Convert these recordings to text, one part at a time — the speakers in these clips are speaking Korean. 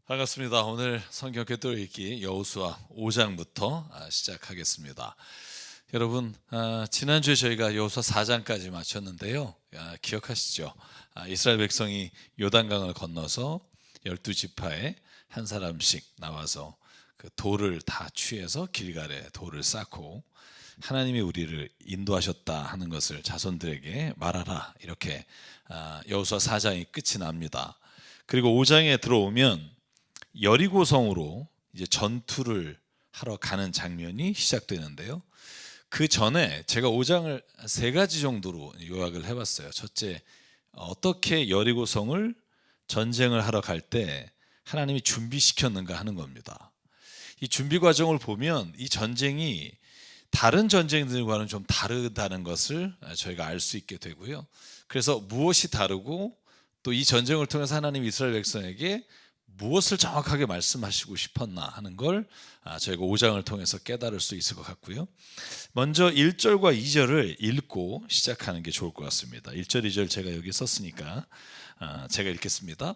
반갑습니다. 오늘 성경 궤도 읽기 여호수아 5장부터 시작하겠습니다. 여러분, 지난주에 저희가 여호수아 4장까지 마쳤는데요. 기억하시죠? 이스라엘 백성이 요단강을 건너서 12지파에 한 사람씩 나와서 그 돌을 다 취해서 길갈에 돌을 쌓고 하나님이 우리를 인도하셨다 하는 것을 자손들에게 말하라, 이렇게 여호수아 4장이 끝이 납니다. 그리고 5장에 들어오면 여리고성으로 이제 전투를 하러 가는 장면이 시작되는데요. 그 전에 제가 5장을 세 가지 정도로 요약을 해봤어요. 첫째, 어떻게 여리고성을 전쟁을 하러 갈 때 하나님이 준비시켰는가 하는 겁니다. 이 준비 과정을 보면 이 전쟁이 다른 전쟁들과는 좀 다르다는 것을 저희가 알 수 있게 되고요. 그래서 무엇이 다르고 또 이 전쟁을 통해서 하나님이 이스라엘 백성에게 무엇을 정확하게 말씀하시고 싶었나 하는 걸 저희가 5장을 통해서 깨달을 수 있을 것 같고요. 먼저 1절과 2절을 읽고 시작하는 게 좋을 것 같습니다. 1절, 2절 제가 여기 썼으니까 제가 읽겠습니다.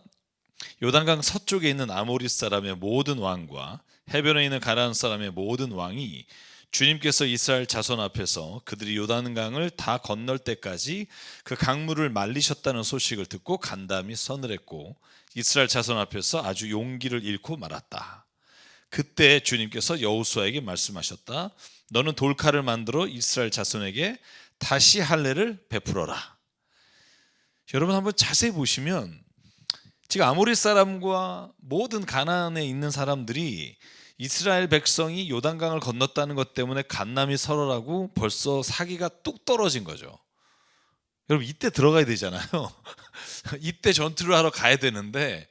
요단강 서쪽에 있는 아모리 사람의 모든 왕과 해변에 있는 가나안 사람의 모든 왕이 주님께서 이스라엘 자손 앞에서 그들이 요단강을 다 건널 때까지 그 강물을 말리셨다는 소식을 듣고 간담이 서늘했고 이스라엘 자손 앞에서 아주 용기를 잃고 말았다. 그때 주님께서 여호수아에게 말씀하셨다. 너는 돌칼을 만들어 이스라엘 자손에게 다시 할례를 베풀어라. 여러분, 한번 자세히 보시면 지금 아모리 사람과 모든 가나안에 있는 사람들이 이스라엘 백성이 요단강을 건넜다는 것 때문에 간남이 설월하고 벌써 사기가 뚝 떨어진 거죠. 여러분, 이때 들어가야 되잖아요. 이때 전투를 하러 가야 되는데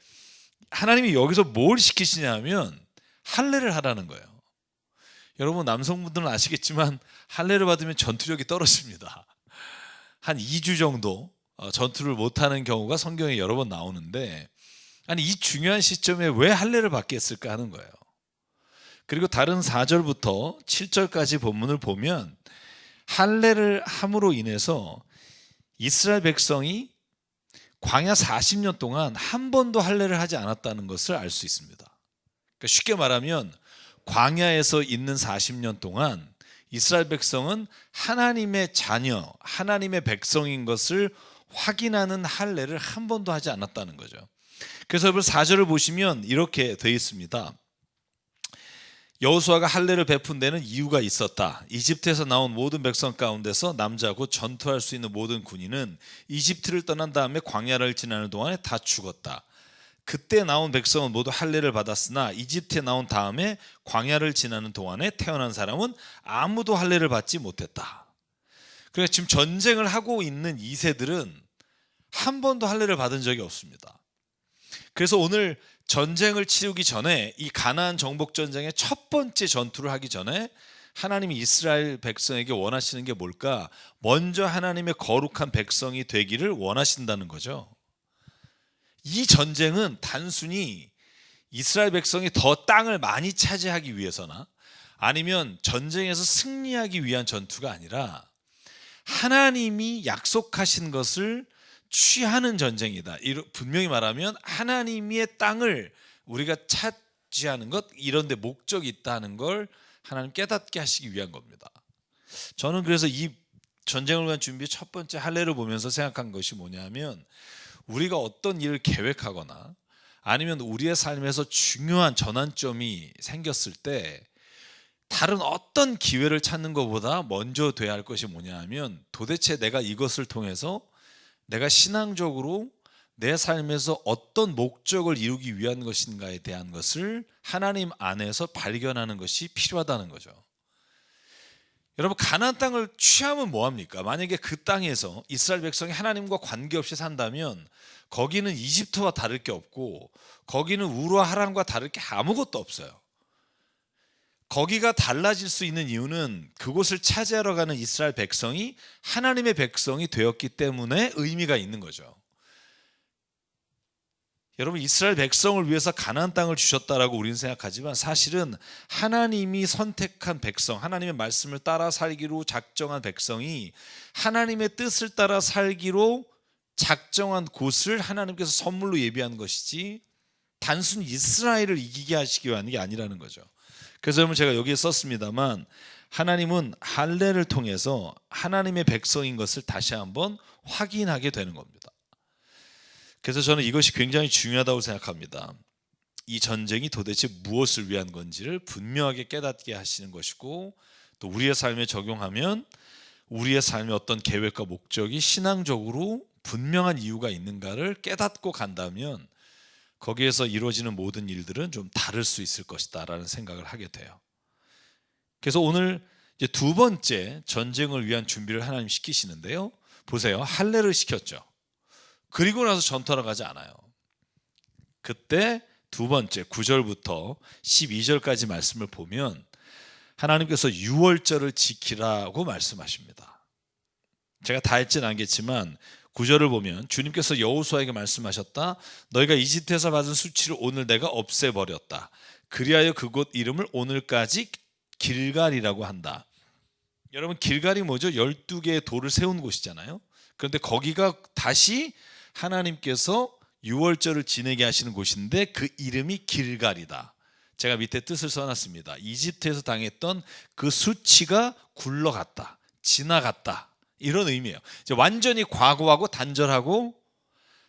하나님이 여기서 뭘 시키시냐면 할례를 하라는 거예요. 여러분, 남성분들은 아시겠지만 할례를 받으면 전투력이 떨어집니다. 한 2주 정도 전투를 못하는 경우가 성경에 여러 번 나오는데, 아니 이 중요한 시점에 왜 할례를 받겠을까 하는 거예요. 그리고 다른 4절부터 7절까지 본문을 보면 할례를 함으로 인해서 이스라엘 백성이 광야 40년 동안 한 번도 할례를 하지 않았다는 것을 알 수 있습니다. 그러니까 쉽게 말하면 광야에서 있는 40년 동안 이스라엘 백성은 하나님의 자녀, 하나님의 백성인 것을 확인하는 할례를 한 번도 하지 않았다는 거죠. 그래서 여러분 4절을 보시면 이렇게 되어 있습니다. 여호수아가 할례를 베푼 데는 이유가 있었다. 이집트에서 나온 모든 백성 가운데서 남자고 전투할 수 있는 모든 군인은 이집트를 떠난 다음에 광야를 지나는 동안에 다 죽었다. 그때 나온 백성은 모두 할례를 받았으나 이집트에 나온 다음에 광야를 지나는 동안에 태어난 사람은 아무도 할례를 받지 못했다. 그래서 지금 전쟁을 하고 있는 2세들은 한 번도 할례를 받은 적이 없습니다. 그래서 오늘 전쟁을 치르기 전에 이 가나안 정복 전쟁의 첫 번째 전투를 하기 전에 하나님이 이스라엘 백성에게 원하시는 게 뭘까? 먼저 하나님의 거룩한 백성이 되기를 원하신다는 거죠. 이 전쟁은 단순히 이스라엘 백성이 더 땅을 많이 차지하기 위해서나 아니면 전쟁에서 승리하기 위한 전투가 아니라 하나님이 약속하신 것을 취하는 전쟁이다. 분명히 말하면 하나님의 땅을 우리가 차지하는 것, 이런 데 목적이 있다는 걸 하나님 깨닫게 하시기 위한 겁니다. 저는 그래서 이 전쟁을 위한 준비의 첫 번째 할례를 보면서 생각한 것이 뭐냐면, 우리가 어떤 일을 계획하거나 아니면 우리의 삶에서 중요한 전환점이 생겼을 때 다른 어떤 기회를 찾는 것보다 먼저 돼야 할 것이 뭐냐 하면, 도대체 내가 이것을 통해서 내가 신앙적으로 내 삶에서 어떤 목적을 이루기 위한 것인가에 대한 것을 하나님 안에서 발견하는 것이 필요하다는 거죠. 여러분, 가나안 땅을 취하면 뭐합니까? 만약에 그 땅에서 이스라엘 백성이 하나님과 관계없이 산다면 거기는 이집트와 다를 게 없고 거기는 우루와 하란과 다를 게 아무것도 없어요. 거기가 달라질 수 있는 이유는 그곳을 차지하러 가는 이스라엘 백성이 하나님의 백성이 되었기 때문에 의미가 있는 거죠. 여러분, 이스라엘 백성을 위해서 가나안 땅을 주셨다라고 우리는 생각하지만 사실은 하나님이 선택한 백성, 하나님의 말씀을 따라 살기로 작정한 백성이 하나님의 뜻을 따라 살기로 작정한 곳을 하나님께서 선물로 예비한 것이지 단순히 이스라엘을 이기게 하시기 위한 게 아니라는 거죠. 그래서 여러분 제가 여기에 썼습니다만 하나님은 할례를 통해서 하나님의 백성인 것을 다시 한번 확인하게 되는 겁니다. 그래서 저는 이것이 굉장히 중요하다고 생각합니다. 이 전쟁이 도대체 무엇을 위한 건지를 분명하게 깨닫게 하시는 것이고, 또 우리의 삶에 적용하면 우리의 삶의 어떤 계획과 목적이 신앙적으로 분명한 이유가 있는가를 깨닫고 간다면 거기에서 이루어지는 모든 일들은 좀 다를 수 있을 것이다 라는 생각을 하게 돼요. 그래서 오늘 이제 두 번째 전쟁을 위한 준비를 하나님 시키시는데요, 보세요. 할례를 시켰죠. 그리고 나서 전투하러 가지 않아요. 그때 두 번째 9절부터 12절까지 말씀을 보면 하나님께서 유월절을 지키라고 말씀하십니다. 제가 다 읽진 않겠지만 9절을 보면 주님께서 여호수아에게 말씀하셨다. 너희가 이집트에서 받은 수치를 오늘 내가 없애버렸다. 그리하여 그곳 이름을 오늘까지 길갈이라고 한다. 여러분, 길갈이 뭐죠? 12개의 돌을 세운 곳이잖아요. 그런데 거기가 다시 하나님께서 유월절을 지내게 하시는 곳인데 그 이름이 길갈이다. 제가 밑에 뜻을 써놨습니다. 이집트에서 당했던 그 수치가 굴러갔다, 지나갔다, 이런 의미예요. 이제 완전히 과거하고 단절하고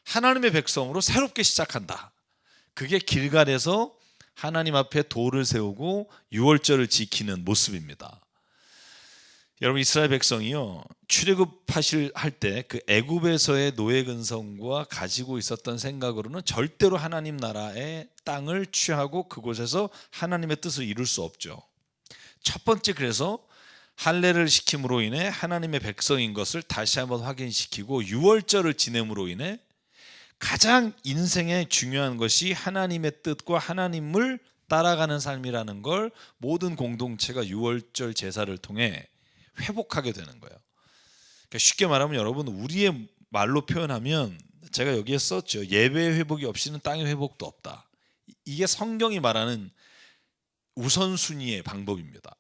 하나님의 백성으로 새롭게 시작한다. 그게 길갈에서 하나님 앞에 돌을 세우고 유월절을 지키는 모습입니다. 여러분, 이스라엘 백성이요, 출애굽하실 할 때 그 애굽에서의 노예 근성과 가지고 있었던 생각으로는 절대로 하나님 나라의 땅을 취하고 그곳에서 하나님의 뜻을 이룰 수 없죠. 첫 번째, 그래서 할례를 시킴으로 인해 하나님의 백성인 것을 다시 한번 확인시키고 유월절을 지냄으로 인해 가장 인생에 중요한 것이 하나님의 뜻과 하나님을 따라가는 삶이라는 걸 모든 공동체가 유월절 제사를 통해 회복하게 되는 거예요. 그러니까 쉽게 말하면 여러분, 우리의 말로 표현하면 제가 여기에 썼죠. 예배의 회복이 없이는 땅의 회복도 없다. 이게 성경이 말하는 우선순위의 방법입니다.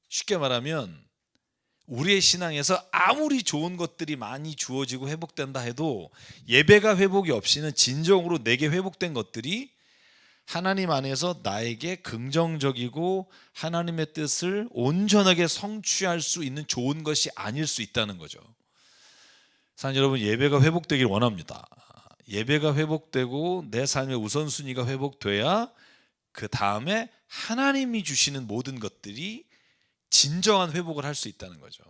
쉽게 말하면 우리의 신앙에서 아무리 좋은 것들이 많이 주어지고 회복된다 해도 예배가 회복이 없이는 진정으로 내게 회복된 것들이 하나님 안에서 나에게 긍정적이고 하나님의 뜻을 온전하게 성취할 수 있는 좋은 것이 아닐 수 있다는 거죠. 사실 여러분, 예배가 회복되길 원합니다. 예배가 회복되고 내 삶의 우선순위가 회복돼야 그 다음에 하나님이 주시는 모든 것들이 진정한 회복을 할 수 있다는 거죠.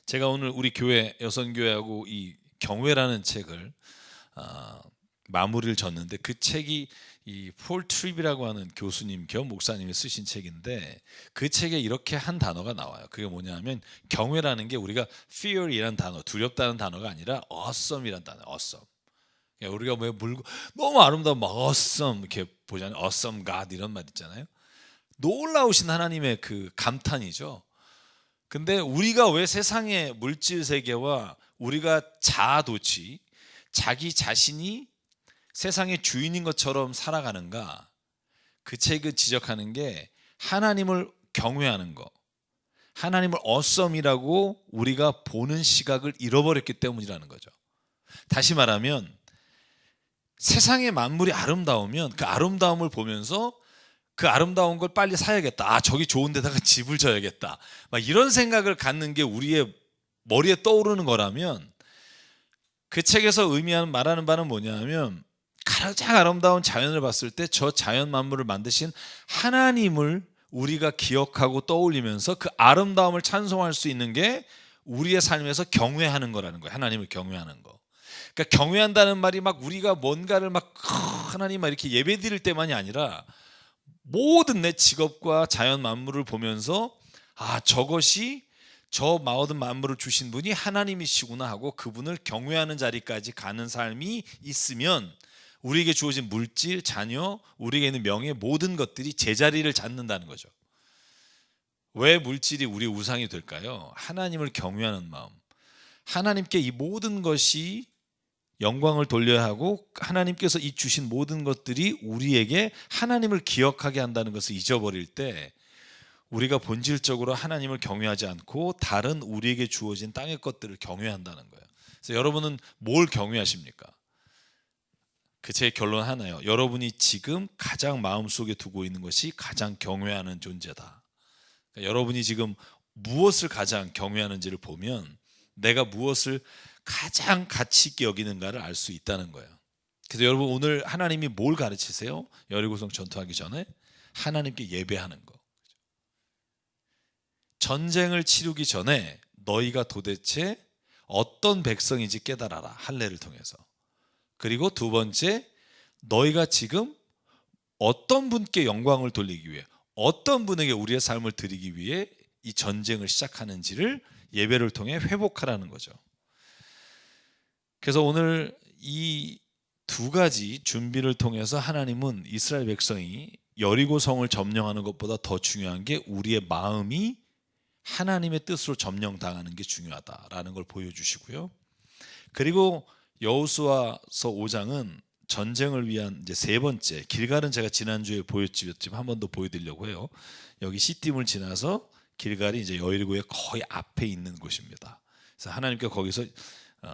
제가 오늘 우리 교회 여선교회하고 이 경외라는 책을 마무리를 졌는데, 그 책이 이 폴 트립이라고 하는 교수님 겸 목사님이 쓰신 책인데, 그 책에 이렇게 한 단어가 나와요. 그게 뭐냐면 경외라는 게 우리가 fear이라는 단어, 두렵다는 단어가 아니라 awesome이라는 단어, awesome. 우리가 뭐 너무 아름다운 awesome 이렇게 보잖아요. awesome God 이런 말 있잖아요. 놀라우신 하나님의 그 감탄이죠. 근데 우리가 왜 세상의 물질 세계와 우리가 자아도취, 자기 자신이 세상의 주인인 것처럼 살아가는가? 그 책을 지적하는 게 하나님을 경외하는 거, 하나님을 awesome이라고 우리가 보는 시각을 잃어버렸기 때문이라는 거죠. 다시 말하면 세상의 만물이 아름다우면 그 아름다움을 보면서 그 아름다운 걸 빨리 사야겠다. 저기 좋은 데다가 집을 져야겠다. 막 이런 생각을 갖는 게 우리의 머리에 떠오르는 거라면, 그 책에서 말하는 바는 뭐냐면 가장 아름다운 자연을 봤을 때 저 자연 만물을 만드신 하나님을 우리가 기억하고 떠올리면서 그 아름다움을 찬송할 수 있는 게 우리의 삶에서 경외하는 거라는 거예요. 하나님을 경외하는 거. 그러니까 경외한다는 말이 막 우리가 뭔가를 막 하나님 막 이렇게 예배 드릴 때만이 아니라 모든 내 직업과 자연 만물을 보면서 저것이 저 모든 만물을 주신 분이 하나님이시구나 하고 그분을 경외하는 자리까지 가는 삶이 있으면 우리에게 주어진 물질, 자녀, 우리에게 있는 명예, 모든 것들이 제자리를 잡는다는 거죠. 왜 물질이 우리의 우상이 될까요? 하나님을 경외하는 마음. 하나님께 이 모든 것이 영광을 돌려야 하고 하나님께서 이 주신 모든 것들이 우리에게 하나님을 기억하게 한다는 것을 잊어버릴 때 우리가 본질적으로 하나님을 경외하지 않고 다른 우리에게 주어진 땅의 것들을 경외한다는 거예요. 그래서 여러분은 뭘 경외하십니까? 그 제 결론 하나요. 여러분이 지금 가장 마음속에 두고 있는 것이 가장 경외하는 존재다. 그러니까 여러분이 지금 무엇을 가장 경외하는지를 보면 내가 무엇을 가장 가치 있게 여기는가를 알 수 있다는 거예요. 그래서 여러분 오늘 하나님이 뭘 가르치세요? 여리고성 전투하기 전에 하나님께 예배하는 거. 전쟁을 치르기 전에 너희가 도대체 어떤 백성인지 깨달아라. 할례를 통해서. 그리고 두 번째, 너희가 지금 어떤 분께 영광을 돌리기 위해, 어떤 분에게 우리의 삶을 드리기 위해 이 전쟁을 시작하는지를 예배를 통해 회복하라는 거죠. 그래서 오늘 이 두 가지 준비를 통해서 하나님은 이스라엘 백성이 여리고 성을 점령하는 것보다 더 중요한 게 우리의 마음이 하나님의 뜻으로 점령당하는 게 중요하다라는 걸 보여주시고요. 그리고 여호수아서 5장은 전쟁을 위한 이제 세 번째, 길갈은 제가 지난주에 보여드렸지만 한 번 더 보여드리려고 해요. 여기 시딤을 지나서 길갈이 이제 여리고의 거의 앞에 있는 곳입니다. 그래서 하나님께 거기서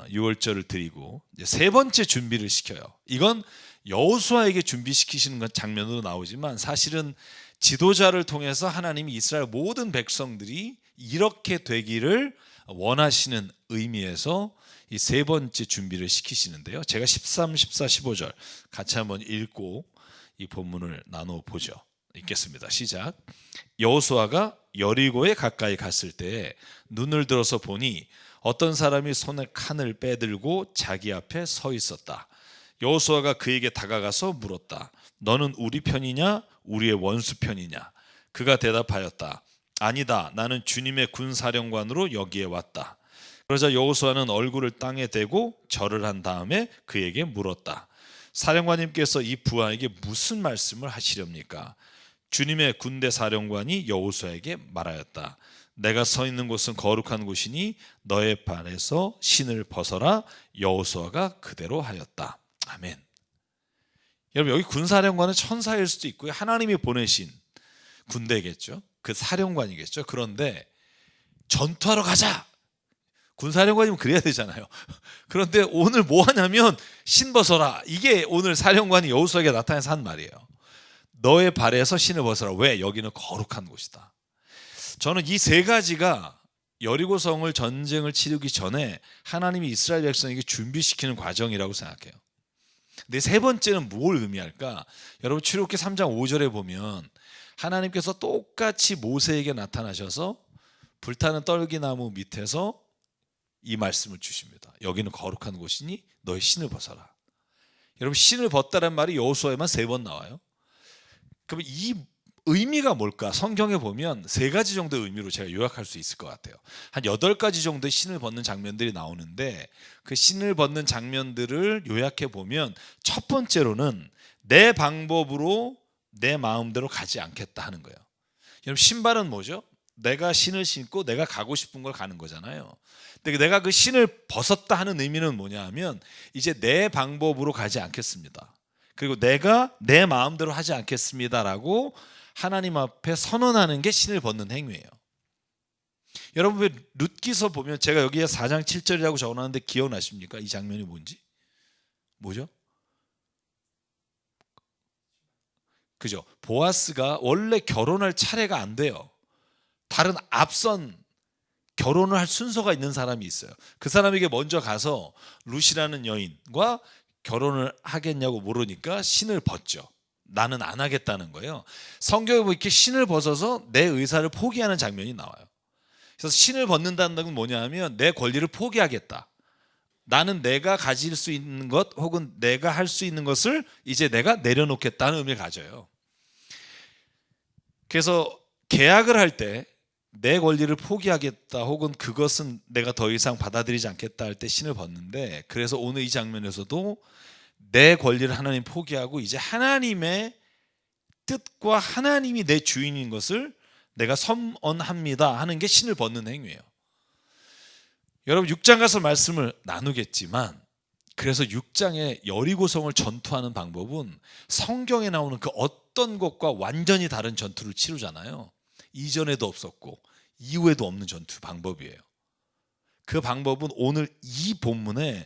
유월절을 드리고 이제 세 번째 준비를 시켜요. 이건 여호수아에게 준비시키시는 장면으로 나오지만 사실은 지도자를 통해서 하나님이 이스라엘 모든 백성들이 이렇게 되기를 원하시는 의미에서 이 세 번째 준비를 시키시는데요. 제가 13, 14, 15절 같이 한번 읽고 이 본문을 나눠 보죠. 읽겠습니다. 시작. 여호수아가 여리고에 가까이 갔을 때에 눈을 들어서 보니 어떤 사람이 손에 칸을 빼들고 자기 앞에 서 있었다. 여호수아가 그에게 다가가서 물었다. 너는 우리 편이냐 우리의 원수 편이냐? 그가 대답하였다. 아니다. 나는 주님의 군사령관으로 여기에 왔다. 그러자 여호수아는 얼굴을 땅에 대고 절을 한 다음에 그에게 물었다. 사령관님께서 이 부하에게 무슨 말씀을 하시렵니까? 주님의 군대 사령관이 여호수아에게 말하였다. 내가 서 있는 곳은 거룩한 곳이니 너의 발에서 신을 벗어라. 여호수아가 그대로 하였다. 아멘. 여러분 여기 군사령관은 천사일 수도 있고요. 하나님이 보내신 군대겠죠. 그 사령관이겠죠. 그런데 전투하러 가자. 군사령관이면 그래야 되잖아요. 그런데 오늘 뭐 하냐면 신 벗어라. 이게 오늘 사령관이 여호수아에게 나타나서 한 말이에요. 너의 발에서 신을 벗어라. 왜? 여기는 거룩한 곳이다. 저는 이 세 가지가 여리고성을 전쟁을 치르기 전에 하나님이 이스라엘 백성에게 준비시키는 과정이라고 생각해요. 근데 세 번째는 뭘 의미할까? 여러분 출애굽기 3장 5절에 보면 하나님께서 똑같이 모세에게 나타나셔서 불타는 떨기나무 밑에서 이 말씀을 주십니다. 여기는 거룩한 곳이니 너의 신을 벗어라. 여러분 신을 벗다란 말이 여호수아에만 3번 나와요. 그럼 이 의미가 뭘까? 성경에 보면 3가지 정도의 의미로 제가 요약할 수 있을 것 같아요. 한 8가지 정도의 신을 벗는 장면들이 나오는데 그 신을 벗는 장면들을 요약해 보면 첫 번째로는 내 방법으로 내 마음대로 가지 않겠다 하는 거예요. 여러분 신발은 뭐죠? 내가 신을 신고 내가 가고 싶은 걸 가는 거잖아요. 근데 내가 그 신을 벗었다 하는 의미는 뭐냐 하면 이제 내 방법으로 가지 않겠습니다. 그리고 내가 내 마음대로 하지 않겠습니다라고 하나님 앞에 선언하는 게 신을 벗는 행위예요. 여러분 왜 룻기서 보면 제가 여기에 4장 7절이라고 적어놨는데 기억나십니까? 이 장면이 뭔지? 뭐죠? 그죠? 보아스가 원래 결혼할 차례가 안 돼요. 다른 앞선 결혼을 할 순서가 있는 사람이 있어요. 그 사람에게 먼저 가서 룻이라는 여인과 결혼을 하겠냐고 물으니까 신을 벗죠. 나는 안 하겠다는 거예요. 성경에 보면 이렇게 신을 벗어서 내 의사를 포기하는 장면이 나와요. 그래서 신을 벗는다는 건 뭐냐 하면 내 권리를 포기하겠다. 나는 내가 가질 수 있는 것 혹은 내가 할 수 있는 것을 이제 내가 내려놓겠다는 의미를 가져요. 그래서 계약을 할 때 내 권리를 포기하겠다 혹은 그것은 내가 더 이상 받아들이지 않겠다 할 때 신을 벗는데 그래서 오늘 이 장면에서도 내 권리를 하나님 포기하고 이제 하나님의 뜻과 하나님이 내 주인인 것을 내가 선언합니다 하는 게 신을 벗는 행위예요. 여러분 6장 가서 말씀을 나누겠지만 그래서 6장에 여리고성을 전투하는 방법은 성경에 나오는 그 어떤 것과 완전히 다른 전투를 치르잖아요. 이전에도 없었고 이후에도 없는 전투 방법이에요. 그 방법은 오늘 이 본문에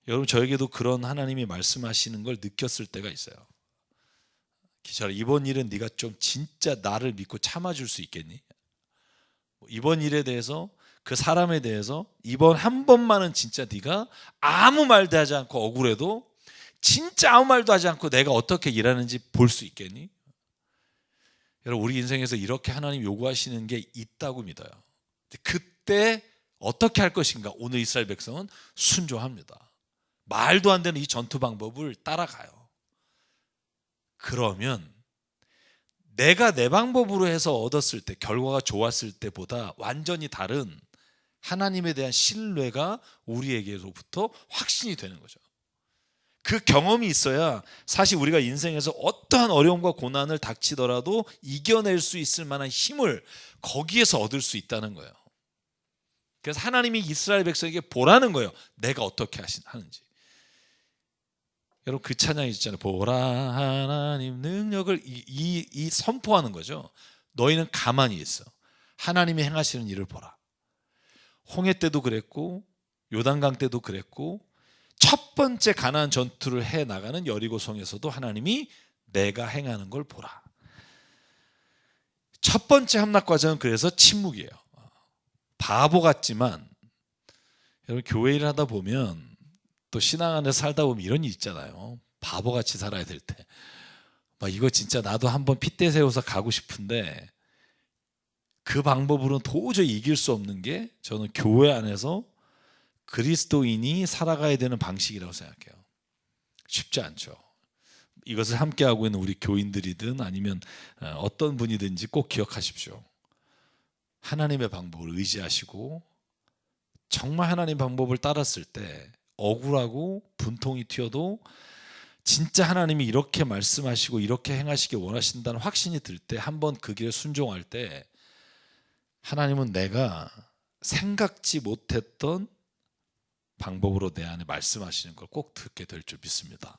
여러분 저에게도 그런 하나님이 말씀하시는 걸 느꼈을 때가 있어요. 기철아, 이번 일은 네가 좀 진짜 나를 믿고 참아줄 수 있겠니? 이번 일에 대해서, 그 사람에 대해서 이번 한 번만은 진짜 네가 아무 말도 하지 않고, 억울해도 진짜 아무 말도 하지 않고 내가 어떻게 일하는지 볼 수 있겠니? 여러분 우리 인생에서 이렇게 하나님 요구하시는 게 있다고 믿어요. 그때 어떻게 할 것인가? 오늘 이스라엘 백성은 순종합니다. 말도 안 되는 이 전투 방법을 따라가요. 그러면 내가 내 방법으로 해서 얻었을 때, 결과가 좋았을 때보다 완전히 다른 하나님에 대한 신뢰가 우리에게로부터 확신이 되는 거죠. 그 경험이 있어야 사실 우리가 인생에서 어떠한 어려움과 고난을 닥치더라도 이겨낼 수 있을 만한 힘을 거기에서 얻을 수 있다는 거예요. 그래서 하나님이 이스라엘 백성에게 보라는 거예요. 내가 어떻게 하는지. 여러분 그 찬양이 있잖아요. 보라 하나님 능력을 이 선포하는 거죠. 너희는 가만히 있어. 하나님이 행하시는 일을 보라. 홍해 때도 그랬고 요단강 때도 그랬고 첫 번째 가나안 전투를 해 나가는 여리고성에서도 하나님이 내가 행하는 걸 보라. 첫 번째 함락 과정은 그래서 침묵이에요. 바보 같지만 여러분 교회 일을 하다 보면 또 신앙 안에 살다 보면 이런 일 있잖아요. 바보같이 살아야 될 때. 막 이거 진짜 나도 한번 핏대 세워서 가고 싶은데 그 방법으로는 도저히 이길 수 없는 게 저는 교회 안에서 그리스도인이 살아가야 되는 방식이라고 생각해요. 쉽지 않죠. 이것을 함께하고 있는 우리 교인들이든 아니면 어떤 분이든지 꼭 기억하십시오. 하나님의 방법을 의지하시고 정말 하나님 방법을 따랐을 때 억울하고 분통이 튀어도 진짜 하나님이 이렇게 말씀하시고 이렇게 행하시길 원하신다는 확신이 들 때, 한번 그 길에 순종할 때 하나님은 내가 생각지 못했던 방법으로 내 안에 말씀하시는 걸 꼭 듣게 될 줄 믿습니다.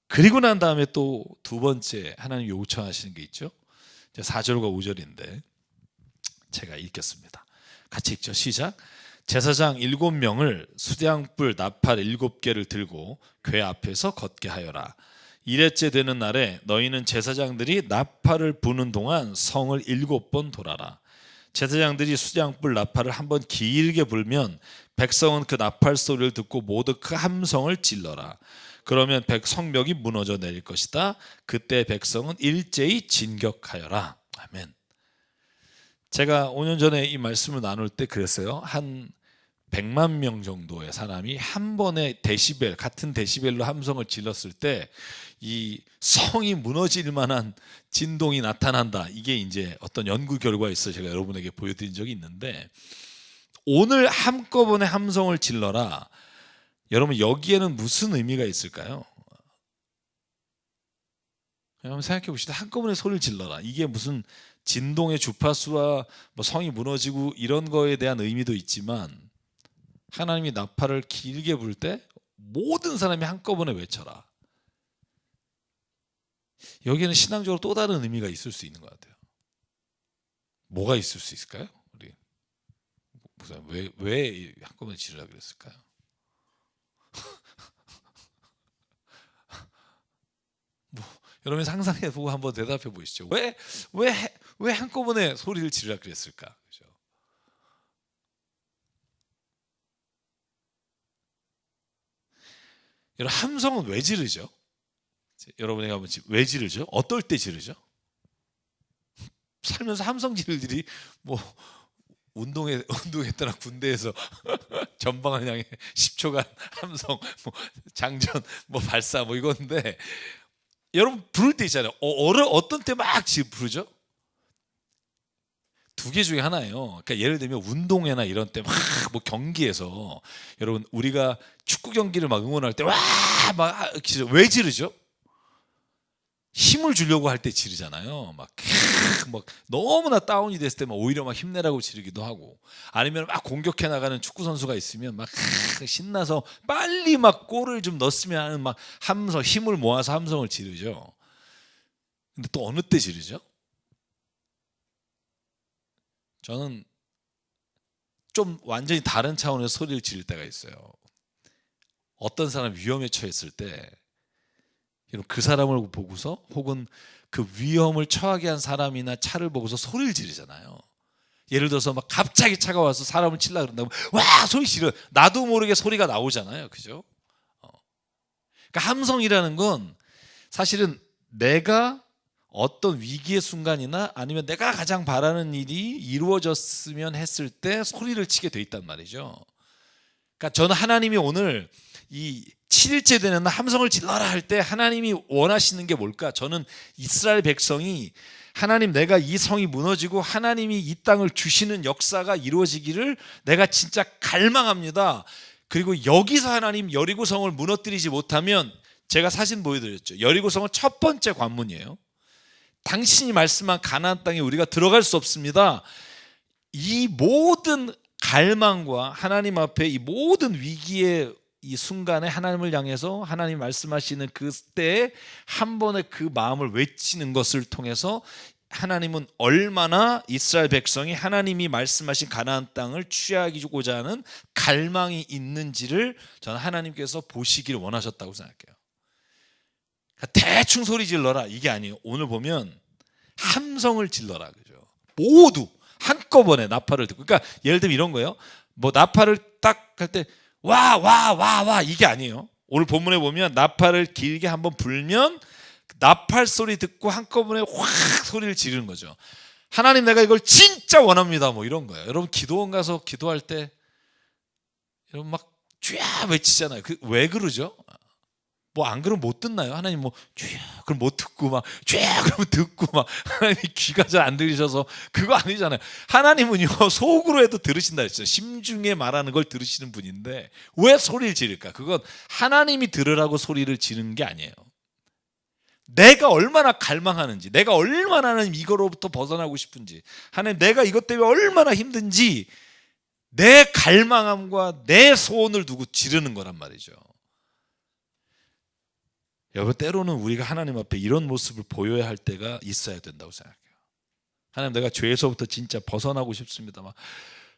그리고 난 다음에 또 두 번째 하나님 요청하시는 게 있죠. 4절과 5절인데 제가 읽겠습니다. 같이 읽죠. 시작. 제사장 7명을 수량불 나팔 7개를 들고 궤 앞에서 걷게 하여라. 이레째 되는 날에 너희는 제사장들이 나팔을 부는 동안 성을 7번 돌아라. 제사장들이 수량불 나팔을 한번 길게 불면 백성은 그 나팔 소리를 듣고 모두 그 함성을 질러라. 그러면 성벽이 무너져 내릴 것이다. 그때 백성은 일제히 진격하여라. 아멘. 제가 5년 전에 이 말씀을 나눌 때 그랬어요. 한 100만 명 정도의 사람이 한 번에 데시벨, 같은 데시벨로 함성을 질렀을 때 이 성이 무너질 만한 진동이 나타난다. 이게 이제 어떤 연구 결과에 있어 제가 여러분에게 보여드린 적이 있는데, 오늘 한꺼번에 함성을 질러라. 여러분 여기에는 무슨 의미가 있을까요? 한번 생각해 보시다. 한꺼번에 소리를 질러라. 이게 무슨 진동의 주파수와 뭐 성이 무너지고 이런 거에 대한 의미도 있지만, 하나님이 나팔을 길게 불 때 모든 사람이 한꺼번에 외쳐라. 여기에는 신앙적으로 또 다른 의미가 있을 수 있는 것 같아요. 뭐가 있을 수 있을까요? 우리 왜 한꺼번에 지르라 그랬을까요? 뭐 여러분 상상해 보고 한번 대답해 보시죠. 왜 한꺼번에 소리를 지르라 그랬을까? 그죠? 여러분 함성은 왜 지르죠? 여러분에게 한번 왜 지르죠? 어떨 때 지르죠? 살면서 함성 지를 일이 뭐 운동했더라 군대에서 전방을 향해 10초간 함성, 뭐 장전, 뭐 발사, 뭐 이건데, 여러분 부를 때 있잖아요. 어떤 때 막 부르죠? 두 개 중에 하나예요. 그러니까 예를 들면 운동회나 이런 때 막 뭐 경기에서 여러분 우리가 축구 경기를 막 응원할 때 와 막 왜 지르죠? 힘을 주려고 할 때 지르잖아요. 막 너무나 다운이 됐을 때 막 오히려 막 힘내라고 지르기도 하고, 아니면 막 공격해 나가는 축구 선수가 있으면 막 신나서 빨리 막 골을 좀 넣었으면 하는 막 함성, 힘을 모아서 함성을 지르죠. 근데 또 어느 때 지르죠? 저는 좀 완전히 다른 차원에서 소리를 지를 때가 있어요. 어떤 사람 위험에 처했을 때 그 사람을 보고서 혹은 그 위험을 처하게 한 사람이나 차를 보고서 소리를 지르잖아요. 예를 들어서 막 갑자기 차가 와서 사람을 치려고 그런다고 와 소리 지르, 나도 모르게 소리가 나오잖아요. 그죠? 그러니까 함성이라는 건 사실은 내가 어떤 위기의 순간이나 아니면 내가 가장 바라는 일이 이루어졌으면 했을 때 소리를 치게 돼 있단 말이죠. 그러니까 저는 하나님이 오늘 이 7일째 되는 날 함성을 질러라 할 때 하나님이 원하시는 게 뭘까? 저는 이스라엘 백성이 하나님, 내가 이 성이 무너지고 하나님이 이 땅을 주시는 역사가 이루어지기를 내가 진짜 갈망합니다. 그리고 여기서 하나님 여리고성을 무너뜨리지 못하면, 제가 사진 보여드렸죠. 여리고성은 첫 번째 관문이에요. 당신이 말씀한 가나안 땅에 우리가 들어갈 수 없습니다. 이 모든 갈망과 하나님 앞에 이 모든 위기의 이 순간에 하나님을 향해서 하나님 말씀하시는 그때에 한 번의 그 마음을 외치는 것을 통해서 하나님은 얼마나 이스라엘 백성이 하나님이 말씀하신 가나안 땅을 취하고자 하는 갈망이 있는지를 저는 하나님께서 보시기를 원하셨다고 생각해요. 대충 소리 질러라 이게 아니에요. 오늘 보면 함성을 질러라, 그죠? 모두 한꺼번에 나팔을 듣고. 그러니까 예를 들면 이런 거예요. 뭐 나팔을 딱 할 때 와 이게 아니에요. 오늘 본문에 보면 나팔을 길게 한번 불면 나팔 소리 듣고 한꺼번에 확 소리를 지르는 거죠. 하나님, 내가 이걸 진짜 원합니다, 뭐 이런 거예요. 여러분 기도원 가서 기도할 때 여러분 막 쥐야 외치잖아요. 왜 그러죠? 뭐 안 그러면 못 듣나요? 하나님 뭐 쥐야 그럼 못 듣고 막 쥐야 그러면 듣고 막 하나님 귀가 잘 안 들리셔서 그거 아니잖아요. 하나님은요 속으로 해도 들으신다 했어요. 심중에 말하는 걸 들으시는 분인데 왜 소리를 지를까? 그건 하나님이 들으라고 소리를 지르는 게 아니에요. 내가 얼마나 갈망하는지, 내가 얼마나 하나님 이거로부터 벗어나고 싶은지, 하나님 내가 이것 때문에 얼마나 힘든지 내 갈망함과 내 소원을 두고 지르는 거란 말이죠. 여러분, 때로는 우리가 하나님 앞에 이런 모습을 보여야 할 때가 있어야 된다고 생각해요. 하나님, 내가 죄에서부터 진짜 벗어나고 싶습니다. 막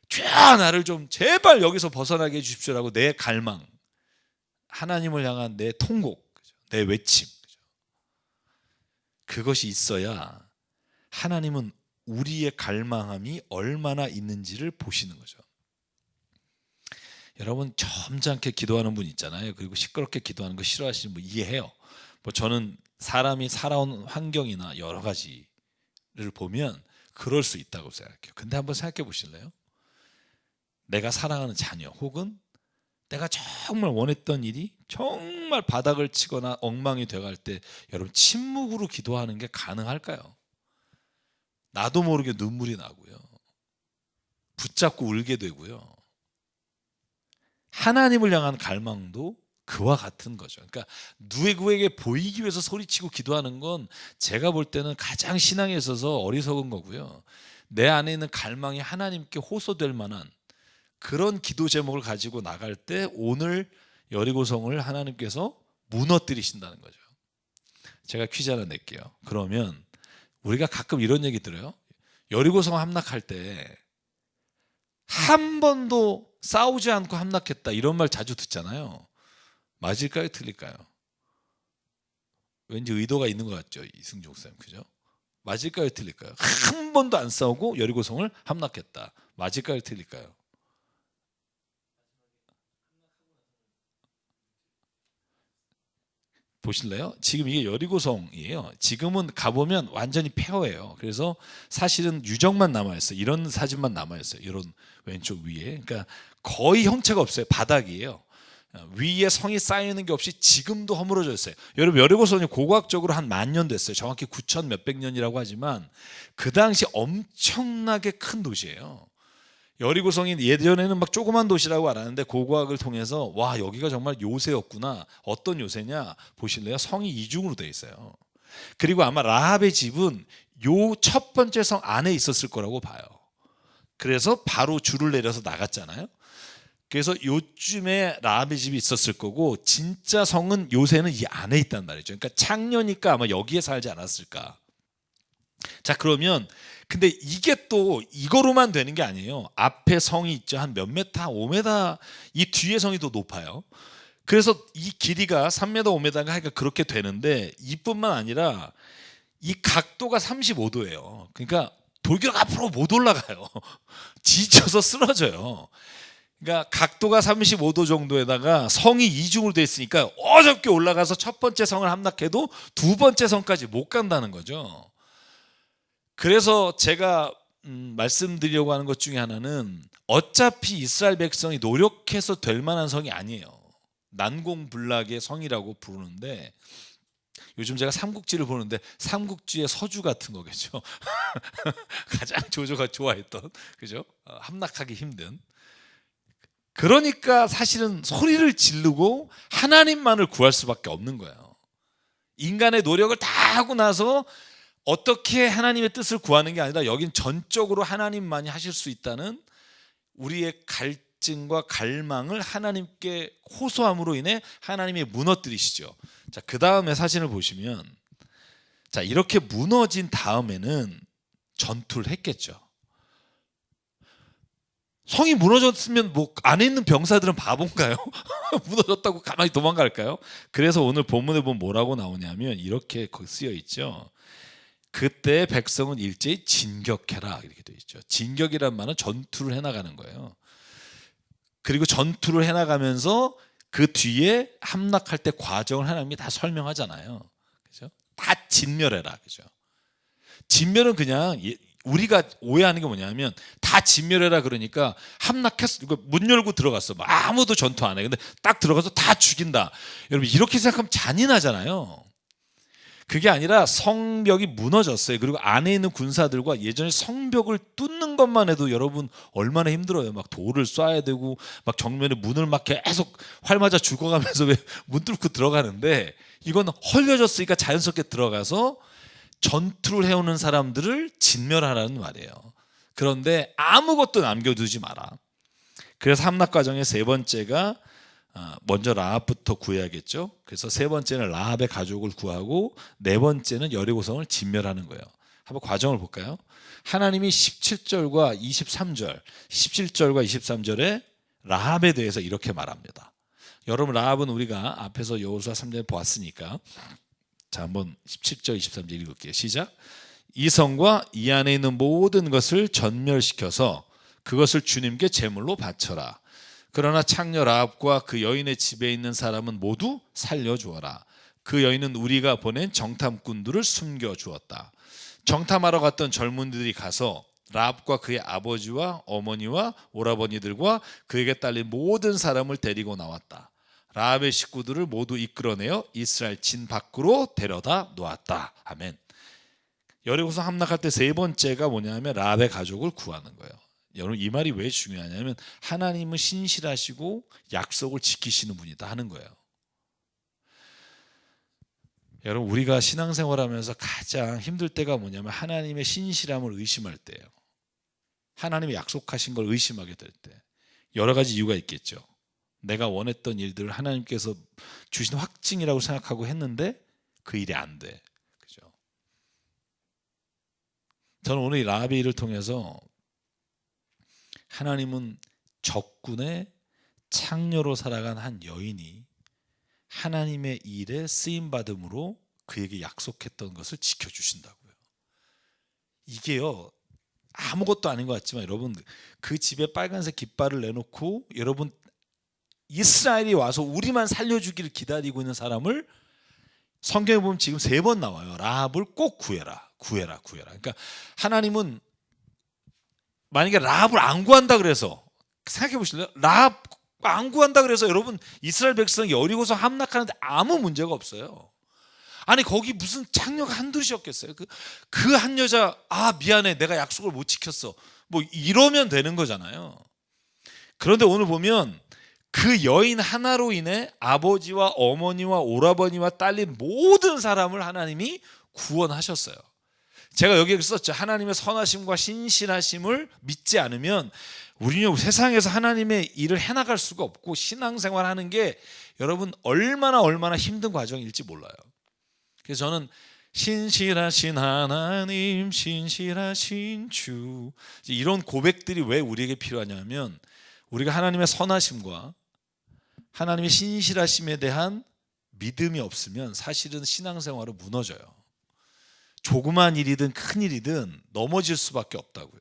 죄야 나를 좀 제발 여기서 벗어나게 해주십시오라고 내 갈망, 하나님을 향한 내 통곡, 내 외침, 그것이 있어야 하나님은 우리의 갈망함이 얼마나 있는지를 보시는 거죠. 여러분, 점잖게 기도하는 분 있잖아요. 그리고 시끄럽게 기도하는 거 싫어하시는 분 이해해요. 뭐 저는 사람이 살아온 환경이나 여러 가지를 보면 그럴 수 있다고 생각해요. 근데 한번 생각해 보실래요? 내가 사랑하는 자녀 혹은 내가 정말 원했던 일이 정말 바닥을 치거나 엉망이 돼갈 때 여러분 침묵으로 기도하는 게 가능할까요? 나도 모르게 눈물이 나고요. 붙잡고 울게 되고요. 하나님을 향한 갈망도 그와 같은 거죠. 그러니까 누구에게 보이기 위해서 소리치고 기도하는 건 제가 볼 때는 가장 신앙에 있어서 어리석은 거고요. 내 안에 있는 갈망이 하나님께 호소될 만한 그런 기도 제목을 가지고 나갈 때 오늘 여리고성을 하나님께서 무너뜨리신다는 거죠. 제가 퀴즈 하나 낼게요. 그러면 우리가 가끔 이런 얘기 들어요. 여리고성 함락할 때 한 번도 싸우지 않고 함락했다, 이런 말 자주 듣잖아요. 맞을까요? 틀릴까요? 왠지 의도가 있는 것 같죠, 이승종 목사님, 그죠? 맞을까요? 틀릴까요? 한 번도 안 싸우고 여리고성을 함락했다. 맞을까요? 틀릴까요? 보실래요? 지금 이게 여리고성이에요. 지금은 가보면 완전히 폐허예요. 그래서 사실은 유적만 남아있어요. 이런 사진만 남아있어요. 이런 왼쪽 위에. 그러니까 거의 형체가 없어요. 바닥이에요. 위에 성이 쌓이는 게 없이 지금도 허물어져 있어요. 여러분, 여리고성이 고고학적으로 한 10,000년 됐어요. 정확히 9,000 몇백 년이라고 하지만 그 당시 엄청나게 큰 도시예요. 여리고성이 예전에는 막 조그만 도시라고 알았는데 고고학을 통해서 와, 여기가 정말 요새였구나. 어떤 요새냐 보실래요? 성이 이중으로 되어 있어요. 그리고 아마 라합의 집은 요 첫 번째 성 안에 있었을 거라고 봐요. 그래서 바로 줄을 내려서 나갔잖아요. 그래서 요쯤에 라합의 집이 있었을 거고 진짜 성은 요새는 이 안에 있단 말이죠. 그러니까 창녀니까 아마 여기에 살지 않았을까. 자, 그러면 근데 이게 또 이거로만 되는 게 아니에요. 앞에 성이 있죠. 한 몇 메타, 5m, 이 뒤에 성이 더 높아요. 그래서 이 길이가 3m 5m가 하니까 그렇게 되는데 이뿐만 아니라 이 각도가 35도예요. 그러니까 돌기가 앞으로 못 올라가요. 지쳐서 쓰러져요. 그러니까 각도가 35도 정도에다가 성이 이중으로 돼 있으니까 어렵게 올라가서 첫 번째 성을 함락해도 두 번째 성까지 못 간다는 거죠. 그래서 제가 말씀드리려고 하는 것 중에 하나는 어차피 이스라엘 백성이 노력해서 될 만한 성이 아니에요. 난공불락의 성이라고 부르는데 요즘 제가 삼국지를 보는데 삼국지의 서주 같은 거겠죠. 가장 조조가 좋아했던, 그죠? 함락하기 힘든. 그러니까 사실은 소리를 지르고 하나님만을 구할 수밖에 없는 거예요. 인간의 노력을 다 하고 나서 어떻게 하나님의 뜻을 구하는 게 아니라 여긴 전적으로 하나님만이 하실 수 있다는 우리의 갈증과 갈망을 하나님께 호소함으로 인해 하나님이 무너뜨리시죠. 자, 그 다음에 사진을 보시면, 자, 이렇게 무너진 다음에는 전투를 했겠죠. 성이 무너졌으면 뭐 안에 있는 병사들은 바본가요? 무너졌다고 가만히 도망갈까요? 그래서 오늘 본문에 보면 뭐라고 나오냐면 이렇게 쓰여 있죠. 그때 백성은 일제히 진격해라 이렇게 되어 있죠. 진격이란 말은 전투를 해나가는 거예요. 그리고 전투를 해나가면서 그 뒤에 함락할 때 과정을 하나님이 다 설명하잖아요. 그죠? 다 진멸해라. 그죠? 진멸은 그냥 우리가 오해하는 게 뭐냐면 다 진멸해라 그러니까 함락했어. 문 열고 들어갔어. 아무도 전투 안 해. 근데 딱 들어가서 다 죽인다. 여러분 이렇게 생각하면 잔인하잖아요. 그게 아니라 성벽이 무너졌어요. 그리고 안에 있는 군사들과 예전에 성벽을 뚫는 것만 해도 여러분 얼마나 힘들어요. 막 돌을 쏴야 되고 막 정면에 문을 막 계속 활 맞아 죽어가면서 왜 문 뚫고 들어가는데 이건 헐려졌으니까 자연스럽게 들어가서 전투를 해오는 사람들을 진멸하라는 말이에요. 그런데 아무것도 남겨두지 마라. 그래서 함락 과정의 세 번째가 먼저 라합부터 구해야겠죠. 그래서 세 번째는 라합의 가족을 구하고 네 번째는 여리고성을 진멸하는 거예요. 한번 과정을 볼까요? 하나님이 17절과 23절, 17절과 23절에 라합에 대해서 이렇게 말합니다. 여러분 라합은 우리가 앞에서 여호수아 3장에 보았으니까 자 한번 17절 23절 읽을게요. 시작. 이 성과 이 안에 있는 모든 것을 전멸시켜서 그것을 주님께 제물로 바쳐라. 그러나 창녀 라합과 그 여인의 집에 있는 사람은 모두 살려주어라. 그 여인은 우리가 보낸 정탐꾼들을 숨겨주었다. 정탐하러 갔던 젊은이들이 가서 라합과 그의 아버지와 어머니와 오라버니들과 그에게 딸린 모든 사람을 데리고 나왔다. 라합의 식구들을 모두 이끌어내어 이스라엘 진 밖으로 데려다 놓았다. 아멘. 여리고성 함락할 때 세 번째가 뭐냐면 라합의 가족을 구하는 거예요. 여러분 이 말이 왜 중요하냐면 하나님은 신실하시고 약속을 지키시는 분이다 하는 거예요. 여러분 우리가 신앙생활하면서 가장 힘들 때가 뭐냐면 하나님의 신실함을 의심할 때예요. 하나님이 약속하신 걸 의심하게 될 때. 여러 가지 이유가 있겠죠. 내가 원했던 일들을 하나님께서 주신 확증이라고 생각하고 했는데 그 일이 안 돼. 그죠? 저는 오늘 이 라합의 일을 통해서 하나님은 적군의 창녀로 살아간 한 여인이 하나님의 일에 쓰임받음으로 그에게 약속했던 것을 지켜주신다고요. 이게요 아무것도 아닌 것 같지만 여러분 그 집에 빨간색 깃발을 내놓고 여러분 이스라엘이 와서 우리만 살려주기를 기다리고 있는 사람을 성경에 보면 지금 3번 나와요. 라합을 꼭 구해라. 그러니까 하나님은 만약에 라합을 안 구한다 그래서 생각해 보실래요? 라합 안 구한다 그래서 여러분 이스라엘 백성이 여리고성 함락하는데 아무 문제가 없어요. 아니 거기 무슨 창녀가 한둘이었겠어요? 그 한 여자 미안해 내가 약속을 못 지켰어 뭐 이러면 되는 거잖아요. 그런데 오늘 보면 그 여인 하나로 인해 아버지와 어머니와 오라버니와 딸린 모든 사람을 하나님이 구원하셨어요. 제가 여기에 썼죠. 하나님의 선하심과 신실하심을 믿지 않으면 우리는 세상에서 하나님의 일을 해나갈 수가 없고 신앙생활 하는 게 여러분 얼마나 힘든 과정일지 몰라요. 그래서 저는 신실하신 하나님 신실하신 주 이런 고백들이 왜 우리에게 필요하냐면 우리가 하나님의 선하심과 하나님의 신실하심에 대한 믿음이 없으면 사실은 신앙생활은 무너져요. 조그만 일이든 큰 일이든 넘어질 수밖에 없다고요.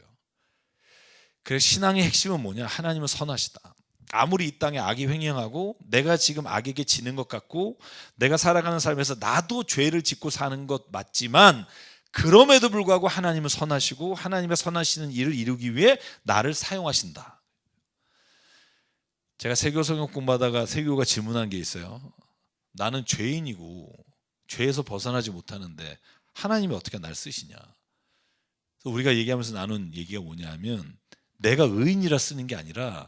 그래서 신앙의 핵심은 뭐냐? 하나님은 선하시다. 아무리 이 땅에 악이 횡행하고 내가 지금 악에게 지는 것 같고 내가 살아가는 삶에서 나도 죄를 짓고 사는 것 맞지만 그럼에도 불구하고 하나님은 선하시고 하나님의 선하시는 일을 이루기 위해 나를 사용하신다. 제가 세교 성역 공부하다가 세교가 질문한 게 있어요. 나는 죄인이고 죄에서 벗어나지 못하는데 하나님이 어떻게 날 쓰시냐. 그래서 우리가 얘기하면서 나눈 얘기가 뭐냐면 내가 의인이라 쓰는 게 아니라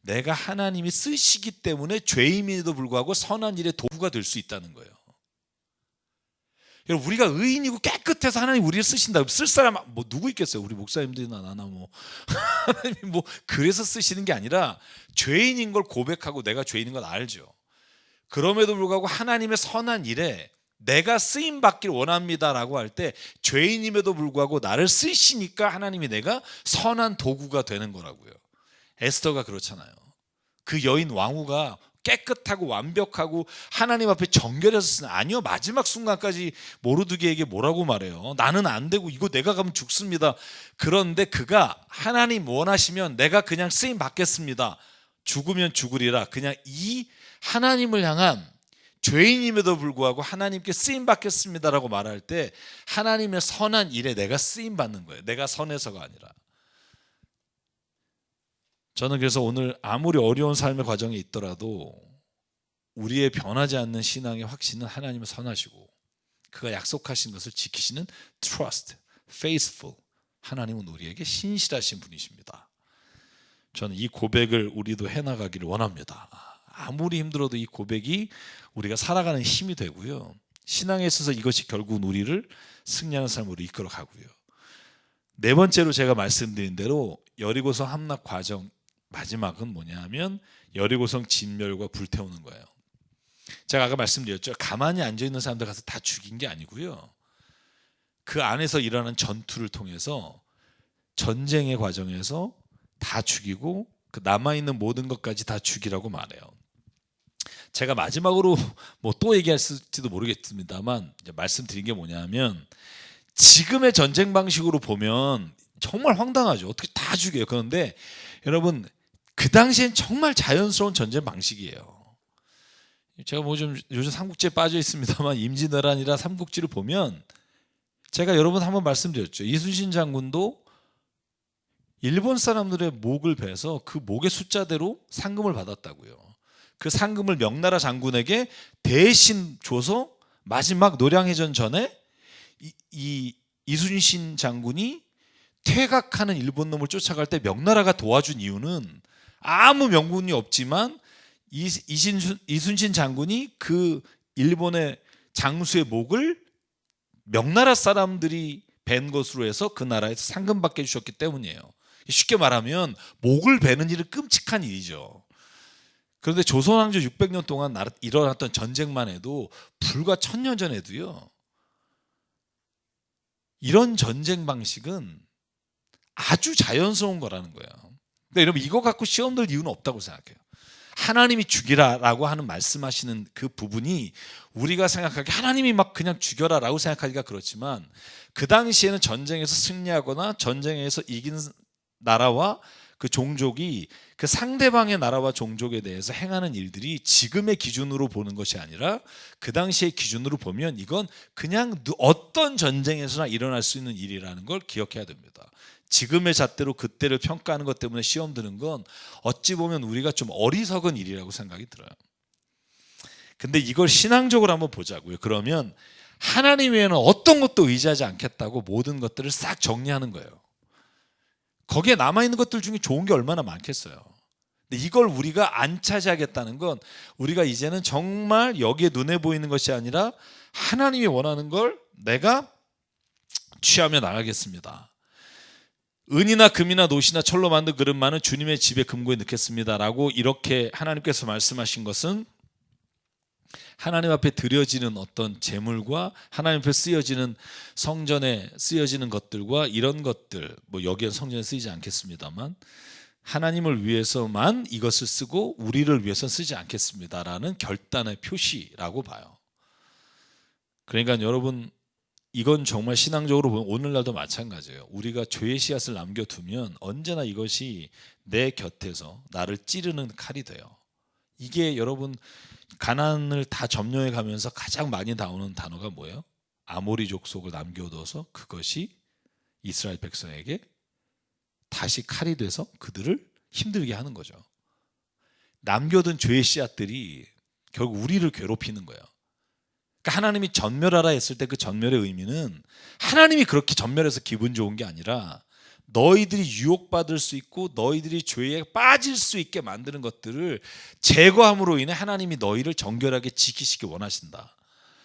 내가 하나님이 쓰시기 때문에 죄인임에도 불구하고 선한 일의 도구가 될 수 있다는 거예요. 여러분, 우리가 의인이고 깨끗해서 하나님 우리를 쓰신다. 쓸 사람 뭐 누구 있겠어요? 우리 목사님들이나 나나 뭐 하나님 뭐 그래서 쓰시는 게 아니라 죄인인 걸 고백하고 내가 죄인인 걸 알죠. 그럼에도 불구하고 하나님의 선한 일에 내가 쓰임 받길 원합니다라고 할 때 죄인임에도 불구하고 나를 쓰시니까 하나님이 내가 선한 도구가 되는 거라고요. 에스더가 그렇잖아요. 그 여인 왕후가 깨끗하고 완벽하고 하나님 앞에 정결해서 쓰는, 아니요, 마지막 순간까지 모르드게에게 뭐라고 말해요? 나는 안 되고 이거 내가 가면 죽습니다. 그런데 그가 하나님 원하시면 내가 그냥 쓰임 받겠습니다. 죽으면 죽으리라. 그냥 이 하나님을 향한 죄인임에도 불구하고 하나님께 쓰임 받겠습니다라고 말할 때 하나님의 선한 일에 내가 쓰임 받는 거예요. 내가 선해서가 아니라. 저는 그래서 오늘 아무리 어려운 삶의 과정에 있더라도 우리의 변하지 않는 신앙의 확신은 하나님은 선하시고 그가 약속하신 것을 지키시는 trust, faithful, 하나님은 우리에게 신실하신 분이십니다. 저는 이 고백을 우리도 해나가기를 원합니다. 아무리 힘들어도 이 고백이 우리가 살아가는 힘이 되고요, 신앙에 있어서 이것이 결국은 우리를 승리하는 삶으로 이끌어 가고요. 네 번째로 제가 말씀드린 대로 여리고성 함락 과정 마지막은 뭐냐 하면 여리고성 진멸과 불태우는 거예요. 제가 아까 말씀드렸죠. 가만히 앉아있는 사람들 가서 다 죽인 게 아니고요, 그 안에서 일어나는 전투를 통해서 전쟁의 과정에서 다 죽이고 그 남아있는 모든 것까지 다 죽이라고 말해요. 제가 마지막으로 뭐 또 얘기할지도 모르겠습니다만 이제 말씀드린 게 뭐냐 하면 지금의 전쟁 방식으로 보면 정말 황당하죠. 어떻게 다 죽여요. 그런데 여러분, 그 당시엔 정말 자연스러운 전쟁 방식이에요. 제가 뭐 좀 요즘 삼국지에 빠져 있습니다만 임진왜란이라 삼국지를 보면 제가 여러분 한번 말씀드렸죠. 이순신 장군도 일본 사람들의 목을 베서 그 목의 숫자대로 상금을 받았다고요. 그 상금을 명나라 장군에게 대신 줘서 마지막 노량해전 전에 이순신 장군이 퇴각하는 일본 놈을 쫓아갈 때 명나라가 도와준 이유는 아무 명분이 없지만 이순신 장군이 그 일본의 장수의 목을 명나라 사람들이 벤 것으로 해서 그 나라에서 상금 받게 해주셨기 때문이에요. 쉽게 말하면 목을 베는 일은 끔찍한 일이죠. 그런데 조선왕조 600년 동안 일어났던 전쟁만 해도 불과 1000년 전에도요, 이런 전쟁 방식은 아주 자연스러운 거라는 거예요. 근데 여러분, 이거 갖고 시험 들 이유는 없다고 생각해요. 하나님이 죽이라라고 하는 말씀하시는 그 부분이 우리가 생각하기에 하나님이 막 그냥 죽여라라고 생각하기가 그렇지만 그 당시에는 전쟁에서 승리하거나 전쟁에서 이긴 나라와 그 종족이 그 상대방의 나라와 종족에 대해서 행하는 일들이 지금의 기준으로 보는 것이 아니라 그 당시의 기준으로 보면 이건 그냥 어떤 전쟁에서나 일어날 수 있는 일이라는 걸 기억해야 됩니다. 지금의 잣대로 그때를 평가하는 것 때문에 시험 드는 건 어찌 보면 우리가 좀 어리석은 일이라고 생각이 들어요. 근데 이걸 신앙적으로 한번 보자고요. 그러면 하나님 외에는 어떤 것도 의지하지 않겠다고 모든 것들을 싹 정리하는 거예요. 거기에 남아있는 것들 중에 좋은 게 얼마나 많겠어요. 근데 이걸 우리가 안 차지하겠다는 건 우리가 이제는 정말 여기에 눈에 보이는 것이 아니라 하나님이 원하는 걸 내가 취하며 나가겠습니다. 은이나 금이나 노시나 철로 만든 그릇만은 주님의 집에 금고에 넣겠습니다 라고 이렇게 하나님께서 말씀하신 것은 하나님 앞에 드려지는 어떤 제물과 하나님 앞에 쓰여지는 성전에 쓰여지는 것들과 이런 것들, 뭐 여기엔 성전에 쓰이지 않겠습니다만 하나님을 위해서만 이것을 쓰고 우리를 위해서 쓰지 않겠습니다라는 결단의 표시라고 봐요. 그러니까 여러분, 이건 정말 신앙적으로 보면 오늘날도 마찬가지예요. 우리가 죄의 씨앗을 남겨두면 언제나 이것이 내 곁에서 나를 찌르는 칼이 돼요. 이게 여러분, 가나안을 다 점령해 가면서 가장 많이 나오는 단어가 뭐예요? 아모리 족속을 남겨둬서 그것이 이스라엘 백성에게 다시 칼이 돼서 그들을 힘들게 하는 거죠. 남겨둔 죄의 씨앗들이 결국 우리를 괴롭히는 거예요. 그러니까 하나님이 전멸하라 했을 때 그 전멸의 의미는 하나님이 그렇게 전멸해서 기분 좋은 게 아니라 너희들이 유혹받을 수 있고 너희들이 죄에 빠질 수 있게 만드는 것들을 제거함으로 인해 하나님이 너희를 정결하게 지키시기 원하신다.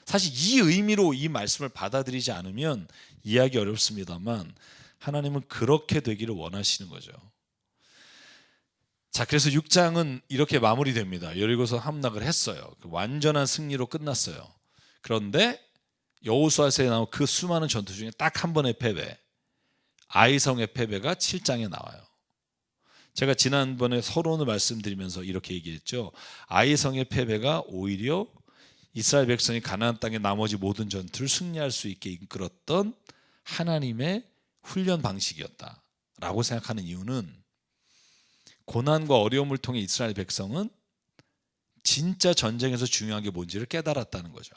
사실 이 의미로 이 말씀을 받아들이지 않으면 이해하기 어렵습니다만 하나님은 그렇게 되기를 원하시는 거죠. 자, 그래서 6장은 이렇게 마무리됩니다. 여리고서 함락을 했어요. 완전한 승리로 끝났어요. 그런데 여호수아서에 나온 그 수많은 전투 중에 딱 한 번의 패배, 아이성의 패배가 7장에 나와요. 제가 지난번에 서론을 말씀드리면서 이렇게 얘기했죠. 아이성의 패배가 오히려 이스라엘 백성이 가나안 땅의 나머지 모든 전투를 승리할 수 있게 이끌었던 하나님의 훈련 방식이었다라고 생각하는 이유는 고난과 어려움을 통해 이스라엘 백성은 진짜 전쟁에서 중요한 게 뭔지를 깨달았다는 거죠.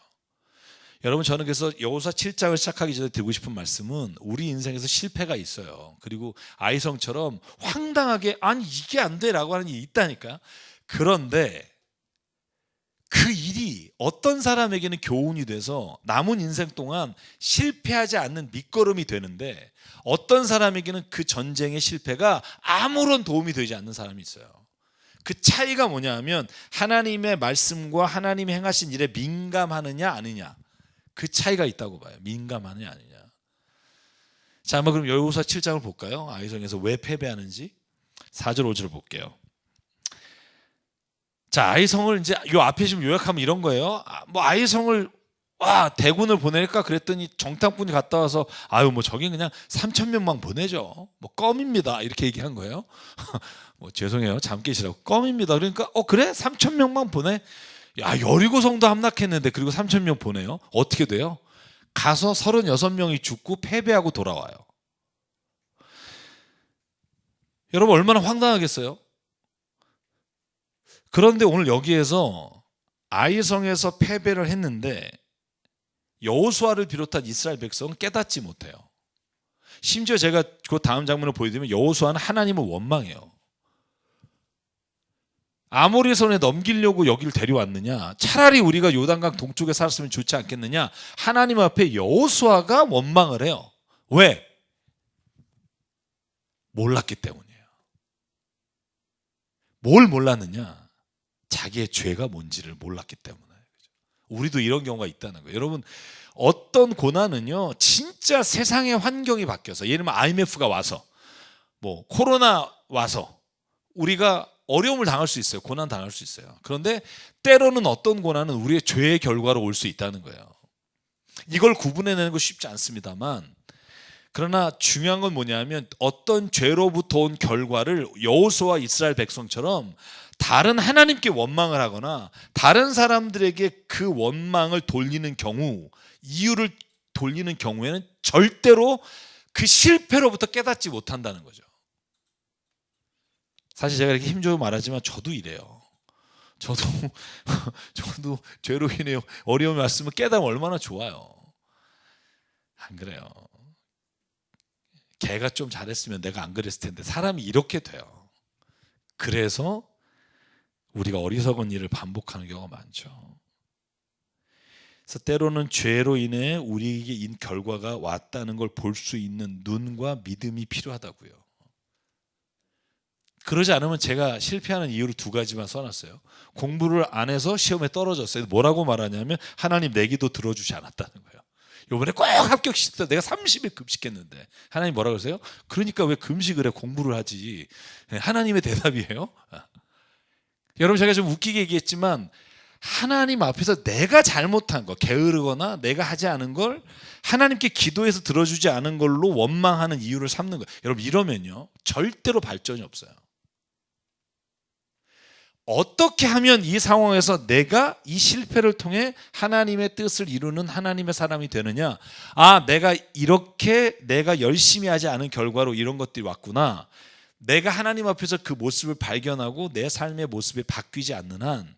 여러분, 저는 그래서 여호수아 7장을 시작하기 전에 드리고 싶은 말씀은 우리 인생에서 실패가 있어요. 그리고 아이성처럼 황당하게 아니 이게 안 돼라고 하는 일이 있다니까. 그런데 그 일이 어떤 사람에게는 교훈이 돼서 남은 인생 동안 실패하지 않는 밑거름이 되는데 어떤 사람에게는 그 전쟁의 실패가 아무런 도움이 되지 않는 사람이 있어요. 그 차이가 뭐냐 하면 하나님의 말씀과 하나님이 행하신 일에 민감하느냐 아니냐, 그 차이가 있다고 봐요. 민감하느냐 아니냐. 자, 한번 그럼 여호수아 7장을 볼까요? 아이성에서 왜 패배하는지 4절 5절을 볼게요. 자, 아이성을 이제 요 앞에 지금 요약하면 이런 거예요. 뭐 아이성을 대군을 보낼까 그랬더니 정탐꾼이 갔다 와서 뭐 저긴 그냥 3,000명만 보내죠. 뭐 껌입니다. 이렇게 얘기한 거예요. 뭐 죄송해요. 잠 깨시라고. 껌입니다. 그러니까 그래? 3,000명만 보내? 야, 여리고 성도 함락했는데 그리고 3,000명 보내요? 어떻게 돼요? 가서 36명이 죽고 패배하고 돌아와요. 여러분, 얼마나 황당하겠어요? 그런데 오늘 여기에서 아이성에서 패배를 했는데 여호수아를 비롯한 이스라엘 백성은 깨닫지 못해요. 심지어 제가 그 다음 장면을 보여드리면 여호수아는 하나님을 원망해요. 아모리 손에 넘기려고 여기를 데려왔느냐, 차라리 우리가 요단강 동쪽에 살았으면 좋지 않겠느냐, 하나님 앞에 여호수아가 원망을 해요. 왜? 몰랐기 때문이에요. 뭘 몰랐느냐? 자기의 죄가 뭔지를 몰랐기 때문에. 우리도 이런 경우가 있다는 거예요. 여러분, 어떤 고난은요 진짜 세상의 환경이 바뀌어서, 예를 들면 IMF가 와서 뭐 코로나 와서 우리가 어려움을 당할 수 있어요. 고난 당할 수 있어요. 그런데 때로는 어떤 고난은 우리의 죄의 결과로 올 수 있다는 거예요. 이걸 구분해내는 거 쉽지 않습니다만, 그러나 중요한 건 뭐냐면 어떤 죄로부터 온 결과를 여호수아와 이스라엘 백성처럼 다른 하나님께 원망을 하거나 다른 사람들에게 그 원망을 돌리는 경우, 이유를 돌리는 경우에는 절대로 그 실패로부터 깨닫지 못한다는 거죠. 사실 제가 이렇게 힘줘서 말하지만 저도 이래요. 저도 죄로 인해 어려움이 왔으면 깨달으면 얼마나 좋아요. 안 그래요? 걔가 좀 잘했으면 내가 안 그랬을 텐데. 사람이 이렇게 돼요. 그래서 우리가 어리석은 일을 반복하는 경우가 많죠. 그래서 때로는 죄로 인해 우리에게 이 결과가 왔다는 걸 볼 수 있는 눈과 믿음이 필요하다고요. 그러지 않으면 제가 실패하는 이유를 2가지만 써놨어요. 공부를 안 해서 시험에 떨어졌어요. 뭐라고 말하냐면 하나님 내 기도 들어주지 않았다는 거예요. 이번에 꼭 합격시켰다. 내가 30일 금식했는데 하나님 뭐라고 그러세요? 그러니까 왜 금식을 해? 공부를 하지. 하나님의 대답이에요. 여러분, 제가 좀 웃기게 얘기했지만 하나님 앞에서 내가 잘못한 거, 게으르거나 내가 하지 않은 걸 하나님께 기도해서 들어주지 않은 걸로 원망하는 이유를 삼는 거예요. 여러분, 이러면요 절대로 발전이 없어요. 어떻게 하면 이 상황에서 내가 이 실패를 통해 하나님의 뜻을 이루는 하나님의 사람이 되느냐? 아, 내가 이렇게 내가 열심히 하지 않은 결과로 이런 것들이 왔구나. 내가 하나님 앞에서 그 모습을 발견하고 내 삶의 모습이 바뀌지 않는 한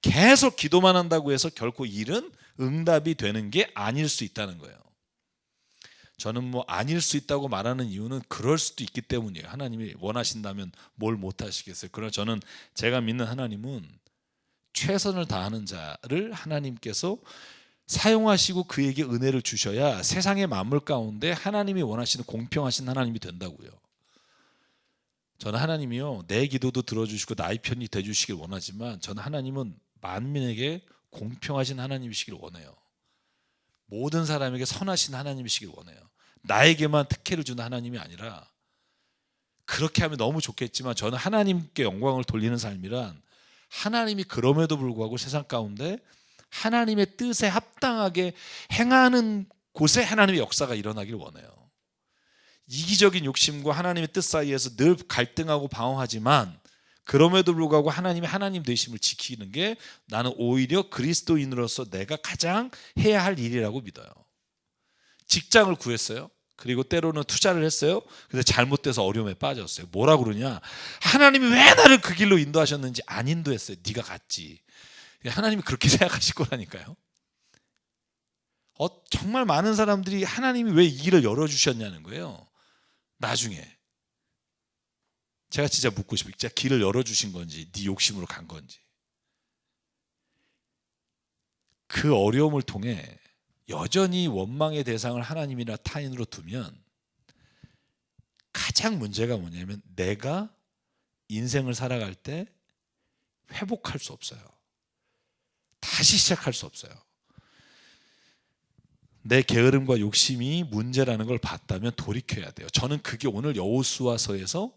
계속 기도만 한다고 해서 결코 일은 응답이 되는 게 아닐 수 있다는 거예요. 저는 뭐 아닐 수 있다고 말하는 이유는 그럴 수도 있기 때문이에요. 하나님이 원하신다면 뭘 못하시겠어요. 그러나 저는 제가 믿는 하나님은 최선을 다하는 자를 하나님께서 사용하시고 그에게 은혜를 주셔야 세상의 만물 가운데 하나님이 원하시는 공평하신 하나님이 된다고요. 저는 하나님이요, 내 기도도 들어주시고 나의 편이 돼주시길 원하지만 저는 하나님은 만민에게 공평하신 하나님이시길 원해요. 모든 사람에게 선하신 하나님이시길 원해요. 나에게만 특혜를 주는 하나님이 아니라, 그렇게 하면 너무 좋겠지만 저는 하나님께 영광을 돌리는 삶이란 하나님이 그럼에도 불구하고 세상 가운데 하나님의 뜻에 합당하게 행하는 곳에 하나님의 역사가 일어나길 원해요. 이기적인 욕심과 하나님의 뜻 사이에서 늘 갈등하고 방황하지만 그럼에도 불구하고 하나님의 하나님 되심을 지키는 게 나는 오히려 그리스도인으로서 내가 가장 해야 할 일이라고 믿어요. 직장을 구했어요. 그리고 때로는 투자를 했어요. 근데 잘못돼서 어려움에 빠졌어요. 뭐라 그러냐? 하나님이 왜 나를 그 길로 인도하셨는지 안 인도했어요. 네가 갔지. 하나님이 그렇게 생각하실 거라니까요. 정말 많은 사람들이 하나님이 왜 이 길을 열어주셨냐는 거예요. 나중에 제가 진짜 묻고 싶어요. 진짜 길을 열어주신 건지 네 욕심으로 간 건지. 그 어려움을 통해 여전히 원망의 대상을 하나님이나 타인으로 두면 가장 문제가 뭐냐면 내가 인생을 살아갈 때 회복할 수 없어요. 다시 시작할 수 없어요. 내 게으름과 욕심이 문제라는 걸 봤다면 돌이켜야 돼요. 저는 그게 오늘 여호수아서에서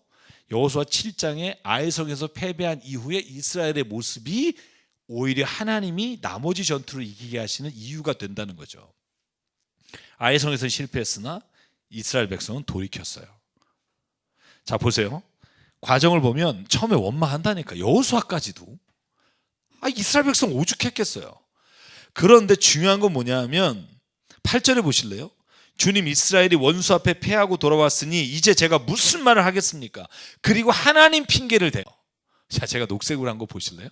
여호수아 7장에 아이성에서 패배한 이후에 이스라엘의 모습이 오히려 하나님이 나머지 전투를 이기게 하시는 이유가 된다는 거죠. 아이성에서 실패했으나 이스라엘 백성은 돌이켰어요. 자, 보세요. 과정을 보면 처음에 원망한다니까. 여호수아까지도 이스라엘 백성 오죽했겠어요. 그런데 중요한 건 뭐냐 하면 8절에 보실래요? 주님, 이스라엘이 원수 앞에 패하고 돌아왔으니 이제 제가 무슨 말을 하겠습니까? 그리고 하나님 핑계를 대요. 자, 제가 녹색으로 한 거 보실래요?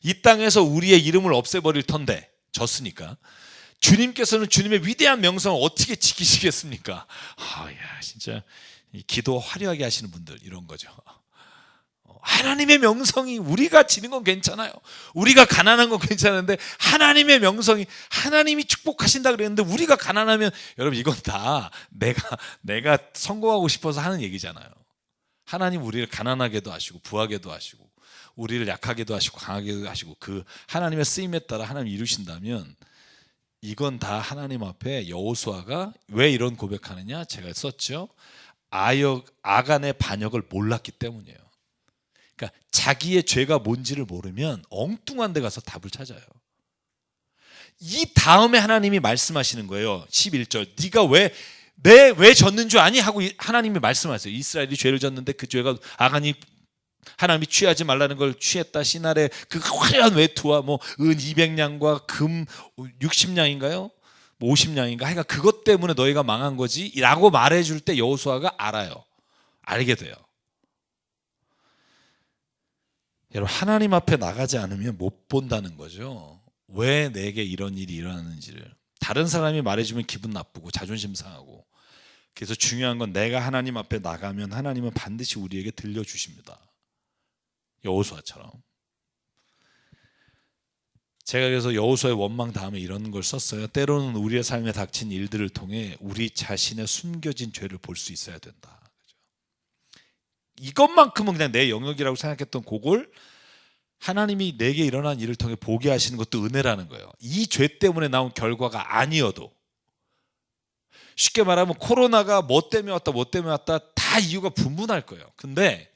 이 땅에서 우리의 이름을 없애버릴 텐데 졌으니까 주님께서는 주님의 위대한 명성을 어떻게 지키시겠습니까? 진짜 기도 화려하게 하시는 분들 이런 거죠. 하나님의 명성이, 우리가 지는 건 괜찮아요. 우리가 가난한 건 괜찮은데 하나님의 명성이, 하나님이 축복하신다 그랬는데 우리가 가난하면, 여러분 이건 다 내가 성공하고 싶어서 하는 얘기잖아요. 하나님 우리를 가난하게도 하시고 부하게도 하시고 우리를 약하게도 하시고 강하게도 하시고 그 하나님의 쓰임에 따라 하나님 이루신다면 이건 다 하나님 앞에 여호수아가 왜 이런 고백하느냐? 제가 썼죠. 아간의 반역을 몰랐기 때문이에요. 그러니까 자기의 죄가 뭔지를 모르면 엉뚱한 데 가서 답을 찾아요. 이 다음에 하나님이 말씀하시는 거예요. 11절. 네가 왜 졌는 줄 아니? 하고 하나님이 말씀하세요. 이스라엘이 죄를 졌는데 그 죄가 아간이 하나님이 취하지 말라는 걸 취했다. 신할의 그 화려한 외투와 은 200냥과 금 60냥인가요? 50냥인가? 하여간 그것 때문에 너희가 망한 거지 라고 말해줄 때 여호수아가 알아요. 알게 돼요. 여러분, 하나님 앞에 나가지 않으면 못 본다는 거죠. 왜 내게 이런 일이 일어나는지를. 다른 사람이 말해주면 기분 나쁘고 자존심 상하고. 그래서 중요한 건 내가 하나님 앞에 나가면 하나님은 반드시 우리에게 들려주십니다. 여호수아처럼. 제가 그래서 여호수아의 원망 다음에 이런 걸 썼어요. 때로는 우리의 삶에 닥친 일들을 통해 우리 자신의 숨겨진 죄를 볼 수 있어야 된다. 이것만큼은 그냥 내 영역이라고 생각했던 그걸 하나님이 내게 일어난 일을 통해 보게 하시는 것도 은혜라는 거예요. 이 죄 때문에 나온 결과가 아니어도. 쉽게 말하면 코로나가 뭐 때문에 왔다 다 이유가 분분할 거예요. 근데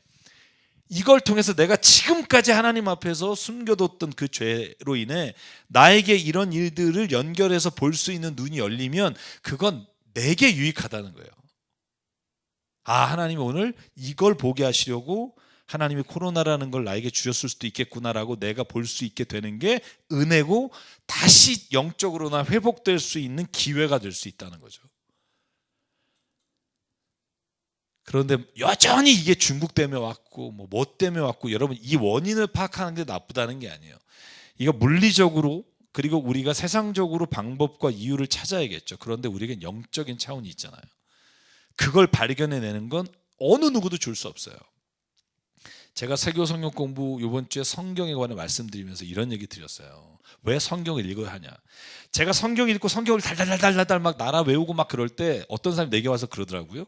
이걸 통해서 내가 지금까지 하나님 앞에서 숨겨뒀던 그 죄로 인해 나에게 이런 일들을 연결해서 볼 수 있는 눈이 열리면 그건 내게 유익하다는 거예요. 하나님이 오늘 이걸 보게 하시려고 하나님이 코로나라는 걸 나에게 주셨을 수도 있겠구나라고 내가 볼 수 있게 되는 게 은혜고, 다시 영적으로나 회복될 수 있는 기회가 될 수 있다는 거죠. 그런데 여전히 이게 중국 때문에 왔고 뭐 때문에 왔고, 여러분 이 원인을 파악하는 게 나쁘다는 게 아니에요. 이거 물리적으로, 그리고 우리가 세상적으로 방법과 이유를 찾아야겠죠. 그런데 우리에겐 영적인 차원이 있잖아요. 그걸 발견해내는 건 어느 누구도 줄 수 없어요. 제가 세교 성경 공부 이번 주에 성경에 관해 말씀드리면서 이런 얘기 드렸어요. 왜 성경을 읽어야 하냐. 제가 성경 읽고 성경을 달달달달달 막 날아 외우고 막 그럴 때 어떤 사람이 내게 와서 그러더라고요.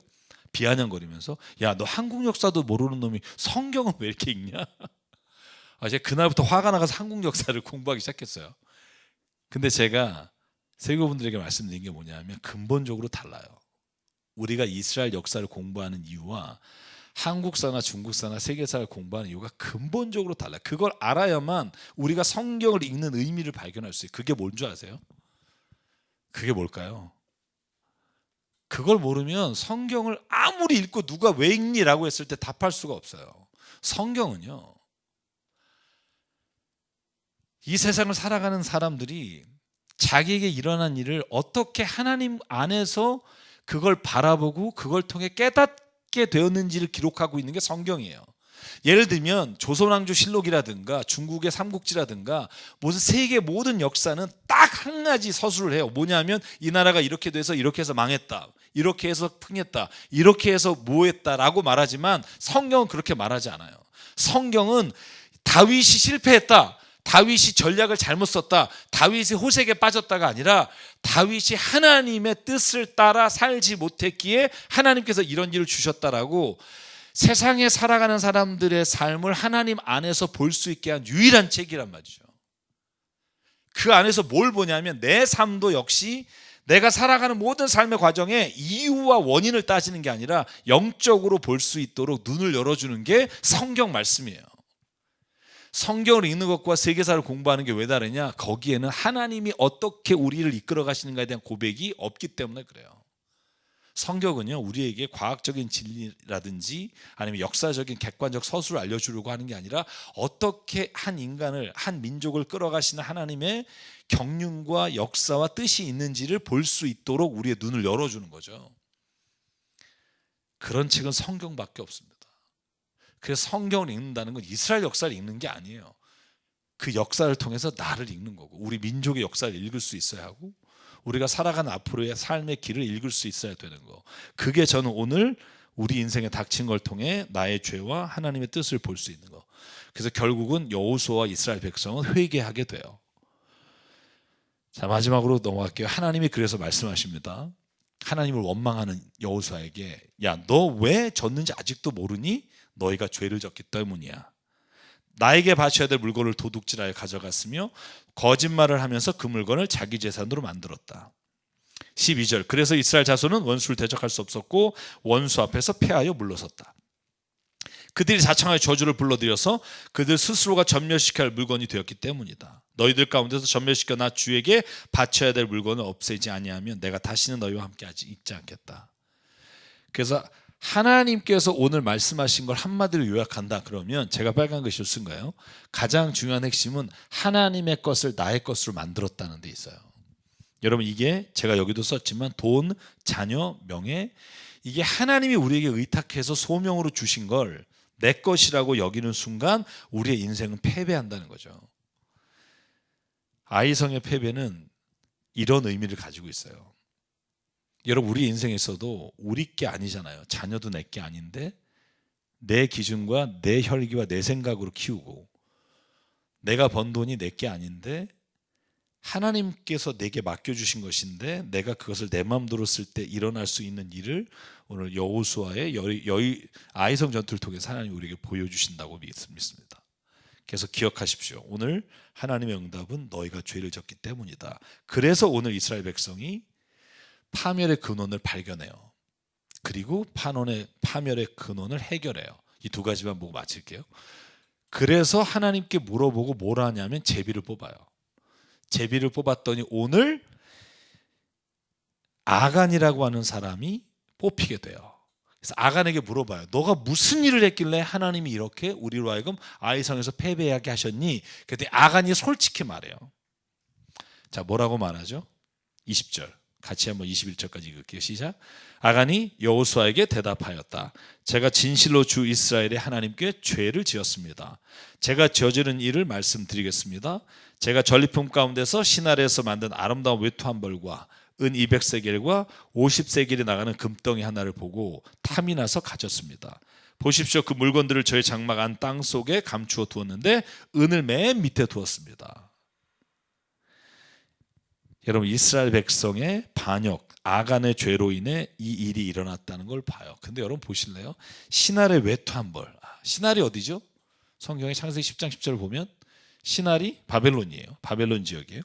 비아냥거리면서, 야, 너 한국 역사도 모르는 놈이 성경은 왜 이렇게 읽냐. 제가 그날부터 화가 나가서 한국 역사를 공부하기 시작했어요. 근데 제가 세교분들에게 말씀드린 게 뭐냐면 근본적으로 달라요. 우리가 이스라엘 역사를 공부하는 이유와 한국사나 중국사나 세계사를 공부하는 이유가 근본적으로 달라요. 그걸 알아야만 우리가 성경을 읽는 의미를 발견할 수 있어요. 그게 뭔 줄 아세요? 그게 뭘까요? 그걸 모르면 성경을 아무리 읽고 누가 왜 읽니라고 했을 때 답할 수가 없어요. 성경은요, 이 세상을 살아가는 사람들이 자기에게 일어난 일을 어떻게 하나님 안에서 그걸 바라보고 그걸 통해 깨닫게 되었는지를 기록하고 있는 게 성경이에요. 예를 들면 조선왕조 실록이라든가 중국의 삼국지라든가 무슨 세계 모든 역사는 딱 한 가지 서술을 해요. 뭐냐면 이 나라가 이렇게 돼서 이렇게 해서 망했다, 이렇게 해서 흥했다, 이렇게 해서 뭐했다라고 말하지만 성경은 그렇게 말하지 않아요. 성경은 다윗이 실패했다, 다윗이 전략을 잘못 썼다, 다윗이 호색에 빠졌다가 아니라 다윗이 하나님의 뜻을 따라 살지 못했기에 하나님께서 이런 일을 주셨다라고 세상에 살아가는 사람들의 삶을 하나님 안에서 볼 수 있게 한 유일한 책이란 말이죠. 그 안에서 뭘 보냐면 내 삶도 역시 내가 살아가는 모든 삶의 과정에 이유와 원인을 따지는 게 아니라 영적으로 볼 수 있도록 눈을 열어주는 게 성경 말씀이에요. 성경을 읽는 것과 세계사를 공부하는 게 왜 다르냐? 거기에는 하나님이 어떻게 우리를 이끌어 가시는가에 대한 고백이 없기 때문에 그래요. 성경은요, 우리에게 과학적인 진리라든지 아니면 역사적인 객관적 서술을 알려주려고 하는 게 아니라 어떻게 한 인간을, 한 민족을 끌어가시는 하나님의 경륜과 역사와 뜻이 있는지를 볼 수 있도록 우리의 눈을 열어주는 거죠. 그런 책은 성경밖에 없습니다. 그래서 성경을 읽는다는 건 이스라엘 역사를 읽는 게 아니에요. 그 역사를 통해서 나를 읽는 거고, 우리 민족의 역사를 읽을 수 있어야 하고, 우리가 살아가는 앞으로의 삶의 길을 읽을 수 있어야 되는 거. 그게 저는 오늘 우리 인생에 닥친 걸 통해 나의 죄와 하나님의 뜻을 볼 수 있는 거. 그래서 결국은 여호수아와 이스라엘 백성은 회개하게 돼요. 자, 마지막으로 넘어갈게요. 하나님이 그래서 말씀하십니다. 하나님을 원망하는 여호수아에게, 야, 너 왜 졌는지 아직도 모르니? 너희가 죄를 졌기 때문이야. 나에게 바쳐야 될 물건을 도둑질하여 가져갔으며 거짓말을 하면서 그 물건을 자기 재산으로 만들었다. 12절, 그래서 이스라엘 자손은 원수를 대적할 수 없었고 원수 앞에서 패하여 물러섰다. 그들이 자청하여 저주를 불러들여서 그들 스스로가 전멸시켜야 할 물건이 되었기 때문이다. 너희들 가운데서 전멸시켜 나 주에게 바쳐야 될 물건을 없애지 아니하면 내가 다시는 너희와 함께 있지 않겠다. 그래서 하나님께서 오늘 말씀하신 걸 한마디로 요약한다 그러면, 제가 빨간 글씨를 쓴 거예요. 가장 중요한 핵심은 하나님의 것을 나의 것으로 만들었다는 데 있어요. 여러분, 이게 제가 여기도 썼지만 돈, 자녀, 명예, 이게 하나님이 우리에게 의탁해서 소명으로 주신 걸 내 것이라고 여기는 순간 우리의 인생은 패배한다는 거죠. 아이성의 패배는 이런 의미를 가지고 있어요. 여러분, 우리 인생에서도 우리 게 아니잖아요. 자녀도 내 게 아닌데 내 기준과 내 혈기와 내 생각으로 키우고, 내가 번 돈이 내 게 아닌데 하나님께서 내게 맡겨주신 것인데 내가 그것을 내 마음대로 쓸 때 일어날 수 있는 일을 오늘 여호수아의 아이성 전투를 통해서 하나님이 우리에게 보여주신다고 믿습니다. 그래서 기억하십시오. 오늘 하나님의 응답은 너희가 죄를 졌기 때문이다. 그래서 오늘 이스라엘 백성이 파멸의 근원을 발견해요. 그리고 파멸의 근원을 해결해요. 이 두 가지만 보고 마칠게요. 그래서 하나님께 물어보고 뭘 하냐면 제비를 뽑아요. 제비를 뽑았더니 오늘 아간이라고 하는 사람이 뽑히게 돼요. 그래서 아간에게 물어봐요. 너가 무슨 일을 했길래 하나님이 이렇게 우리로 하여금 아이성에서 패배하게 하셨니? 그때 아간이 솔직히 말해요. 자, 뭐라고 말하죠? 20절 같이 한번 21절까지 읽을게요. 시작. 아간이 여호수아에게 대답하였다. 제가 진실로 주 이스라엘의 하나님께 죄를 지었습니다. 제가 저지른 일을 말씀드리겠습니다. 제가 전리품 가운데서 시나리에서 만든 아름다운 외투 한 벌과 은 200세겔과 50세겔이 나가는 금덩이 하나를 보고 탐이 나서 가졌습니다. 보십시오. 그 물건들을 저의 장막 안 땅 속에 감추어 두었는데 은을 맨 밑에 두었습니다. 여러분, 이스라엘 백성의 반역, 아간의 죄로 인해 이 일이 일어났다는 걸 봐요. 근데 여러분 보실래요? 시날의 외투 한 벌. 시날이 어디죠? 성경의 창세기 10장 10절을 보면 시날이 바벨론이에요. 바벨론 지역이에요.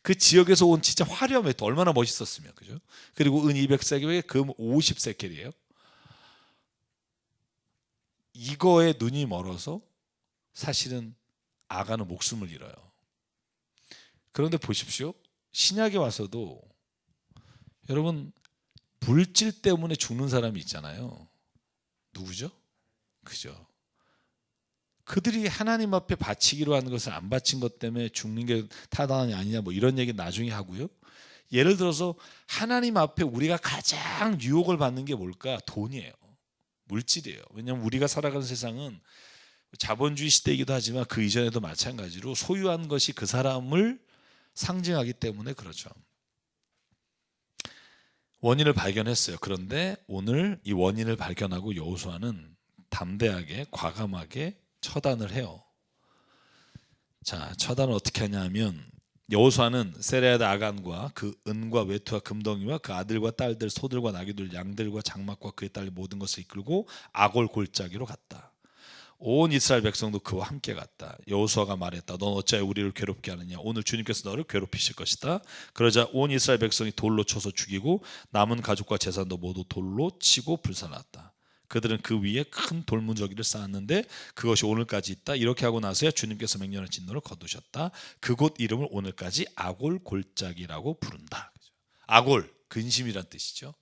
그 지역에서 온 진짜 화려한 외투, 얼마나 멋있었으면, 그죠? 그리고 은 200세겔에 금 50세겔이에요. 이거에 눈이 멀어서 사실은 아간은 목숨을 잃어요. 그런데 보십시오. 신약에 와서도 여러분 물질 때문에 죽는 사람이 있잖아요. 누구죠? 그죠? 그들이 하나님 앞에 바치기로 하는 것을 안 바친 것 때문에 죽는 게 타당하냐 아니냐 뭐 이런 얘기 나중에 하고요. 예를 들어서 하나님 앞에 우리가 가장 유혹을 받는 게 뭘까? 돈이에요. 물질이에요. 왜냐하면 우리가 살아가는 세상은 자본주의 시대이기도 하지만 그 이전에도 마찬가지로 소유한 것이 그 사람을 상징하기 때문에 그렇죠. 원인을 발견했어요. 그런데 오늘 이 원인을 발견하고 여호수아는 담대하게 과감하게 처단을 해요. 자, 처단을 어떻게 하냐면 여호수아는 세레아드 아간과 그 은과 외투와 금덩이와 그 아들과 딸들, 소들과 나귀들, 양들과 장막과 그의 딸의 모든 것을 이끌고 아골 골짜기로 갔다. 온 이스라엘 백성도 그와 함께 갔다. 여호수아가 말했다. 넌 어찌하여 우리를 괴롭게 하느냐? 오늘 주님께서 너를 괴롭히실 것이다. 그러자 온 이스라엘 백성이 돌로 쳐서 죽이고 남은 가족과 재산도 모두 돌로 치고 불살랐다. 그들은 그 위에 큰 돌무더기를 쌓았는데 그것이 오늘까지 있다. 이렇게 하고 나서야 주님께서 맹렬한 진노를 거두셨다. 그곳 이름을 오늘까지 아골 골짜기라고 부른다. 아골, 근심이란 뜻이죠.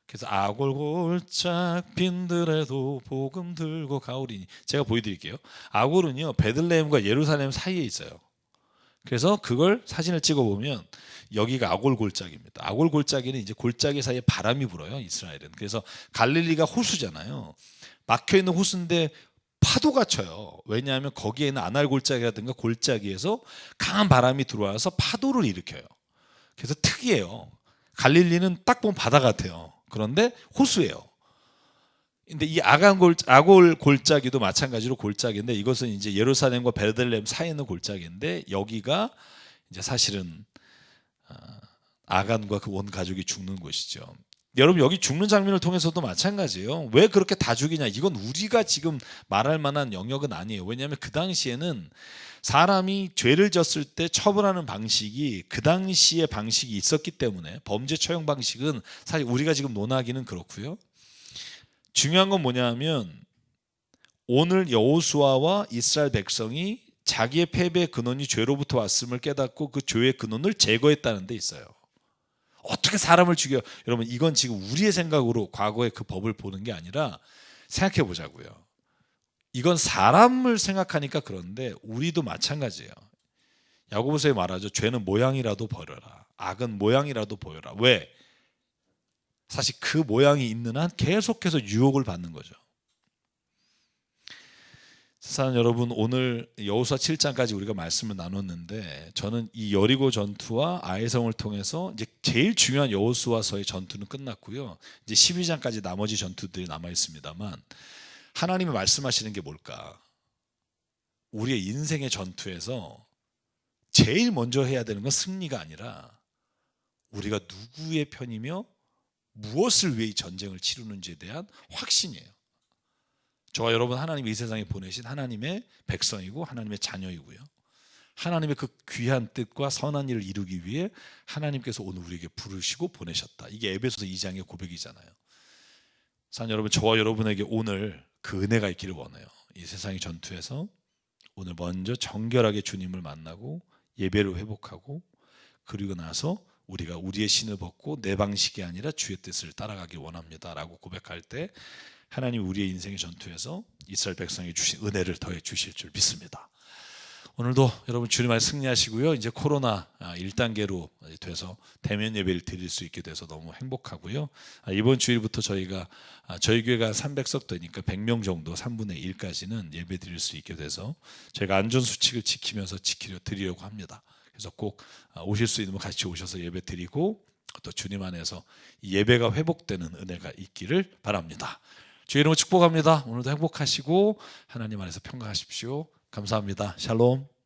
그래서 아골 골짝 빈들에도 복음 들고 가오리니. 제가 보여드릴게요. 아골은요 베들레헴과 예루살렘 사이에 있어요. 그래서 그걸 사진을 찍어보면 여기가 아골 골짜기입니다. 아골 골짜기는 이제 골짜기 사이에 바람이 불어요. 이스라엘은. 그래서 갈릴리가 호수잖아요. 막혀있는 호수인데 파도가 쳐요. 왜냐하면 거기에는 아날 골짜기라든가 골짜기에서 강한 바람이 들어와서 파도를 일으켜요. 그래서 특이해요. 갈릴리는 딱 보면 바다 같아요. 그런데 호수예요. 근데 이 아골 골짜기도 마찬가지로 골짜기인데 이것은 이제 예루살렘과 베들레헴 사이에 있는 골짜기인데 여기가 이제 사실은 아간과 그 온 가족이 죽는 곳이죠. 여러분 여기 죽는 장면을 통해서도 마찬가지예요. 왜 그렇게 다 죽이냐? 이건 우리가 지금 말할 만한 영역은 아니에요. 왜냐하면 그 당시에는 사람이 죄를 졌을 때 처벌하는 방식이 그 당시의 방식이 있었기 때문에 범죄 처형 방식은 사실 우리가 지금 논하기는 그렇고요. 중요한 건 뭐냐면 오늘 여호수아와 이스라엘 백성이 자기의 패배의 근원이 죄로부터 왔음을 깨닫고 그 죄의 근원을 제거했다는 데 있어요. 어떻게 사람을 죽여? 여러분 이건 지금 우리의 생각으로 과거의 그 법을 보는 게 아니라 생각해 보자고요. 이건 사람을 생각하니까 그런데 우리도 마찬가지예요. 야고보서에 말하죠. 죄는 모양이라도 버려라. 악은 모양이라도 보여라. 왜? 사실 그 모양이 있는 한 계속해서 유혹을 받는 거죠. 사랑 여러분, 오늘 여호수아 7장까지 우리가 말씀을 나눴는데 저는 이 여리고 전투와 아이성을 통해서 이제 제일 중요한 여호수아서의 전투는 끝났고요. 이제 12장까지 나머지 전투들이 남아 있습니다만 하나님이 말씀하시는 게 뭘까? 우리의 인생의 전투에서 제일 먼저 해야 되는 건 승리가 아니라 우리가 누구의 편이며 무엇을 위해 이 전쟁을 치르는지에 대한 확신이에요. 저와 여러분 하나님이 이 세상에 보내신 하나님의 백성이고 하나님의 자녀이고요. 하나님의 그 귀한 뜻과 선한 일을 이루기 위해 하나님께서 오늘 우리에게 부르시고 보내셨다. 이게 에베소서 2장의 고백이잖아요. 사랑 여러분, 저와 여러분에게 오늘 그 은혜가 있기를 원해요. 이 세상의 전투에서 오늘 먼저 정결하게 주님을 만나고 예배를 회복하고 그리고 나서 우리가 우리의 신을 벗고 내 방식이 아니라 주의 뜻을 따라가기 원합니다라고 고백할 때 하나님 우리의 인생의 전투에서 이스라엘 백성이 주신 은혜를 더해 주실 줄 믿습니다. 오늘도 여러분 주님 안에 승리하시고요. 이제 코로나 1단계로 돼서 대면 예배를 드릴 수 있게 돼서 너무 행복하고요. 이번 주일부터 저희가 저희 교회가 300석 되니까 100명 정도 3분의 1까지는 예배 드릴 수 있게 돼서 저희가 안전 수칙을 지키면서 드리려고 합니다. 그래서 꼭 오실 수 있으면 같이 오셔서 예배 드리고 또 주님 안에서 예배가 회복되는 은혜가 있기를 바랍니다. 주의 이름으로 축복합니다. 오늘도 행복하시고 하나님 안에서 평강하십시오. 감사합니다. 샬롬.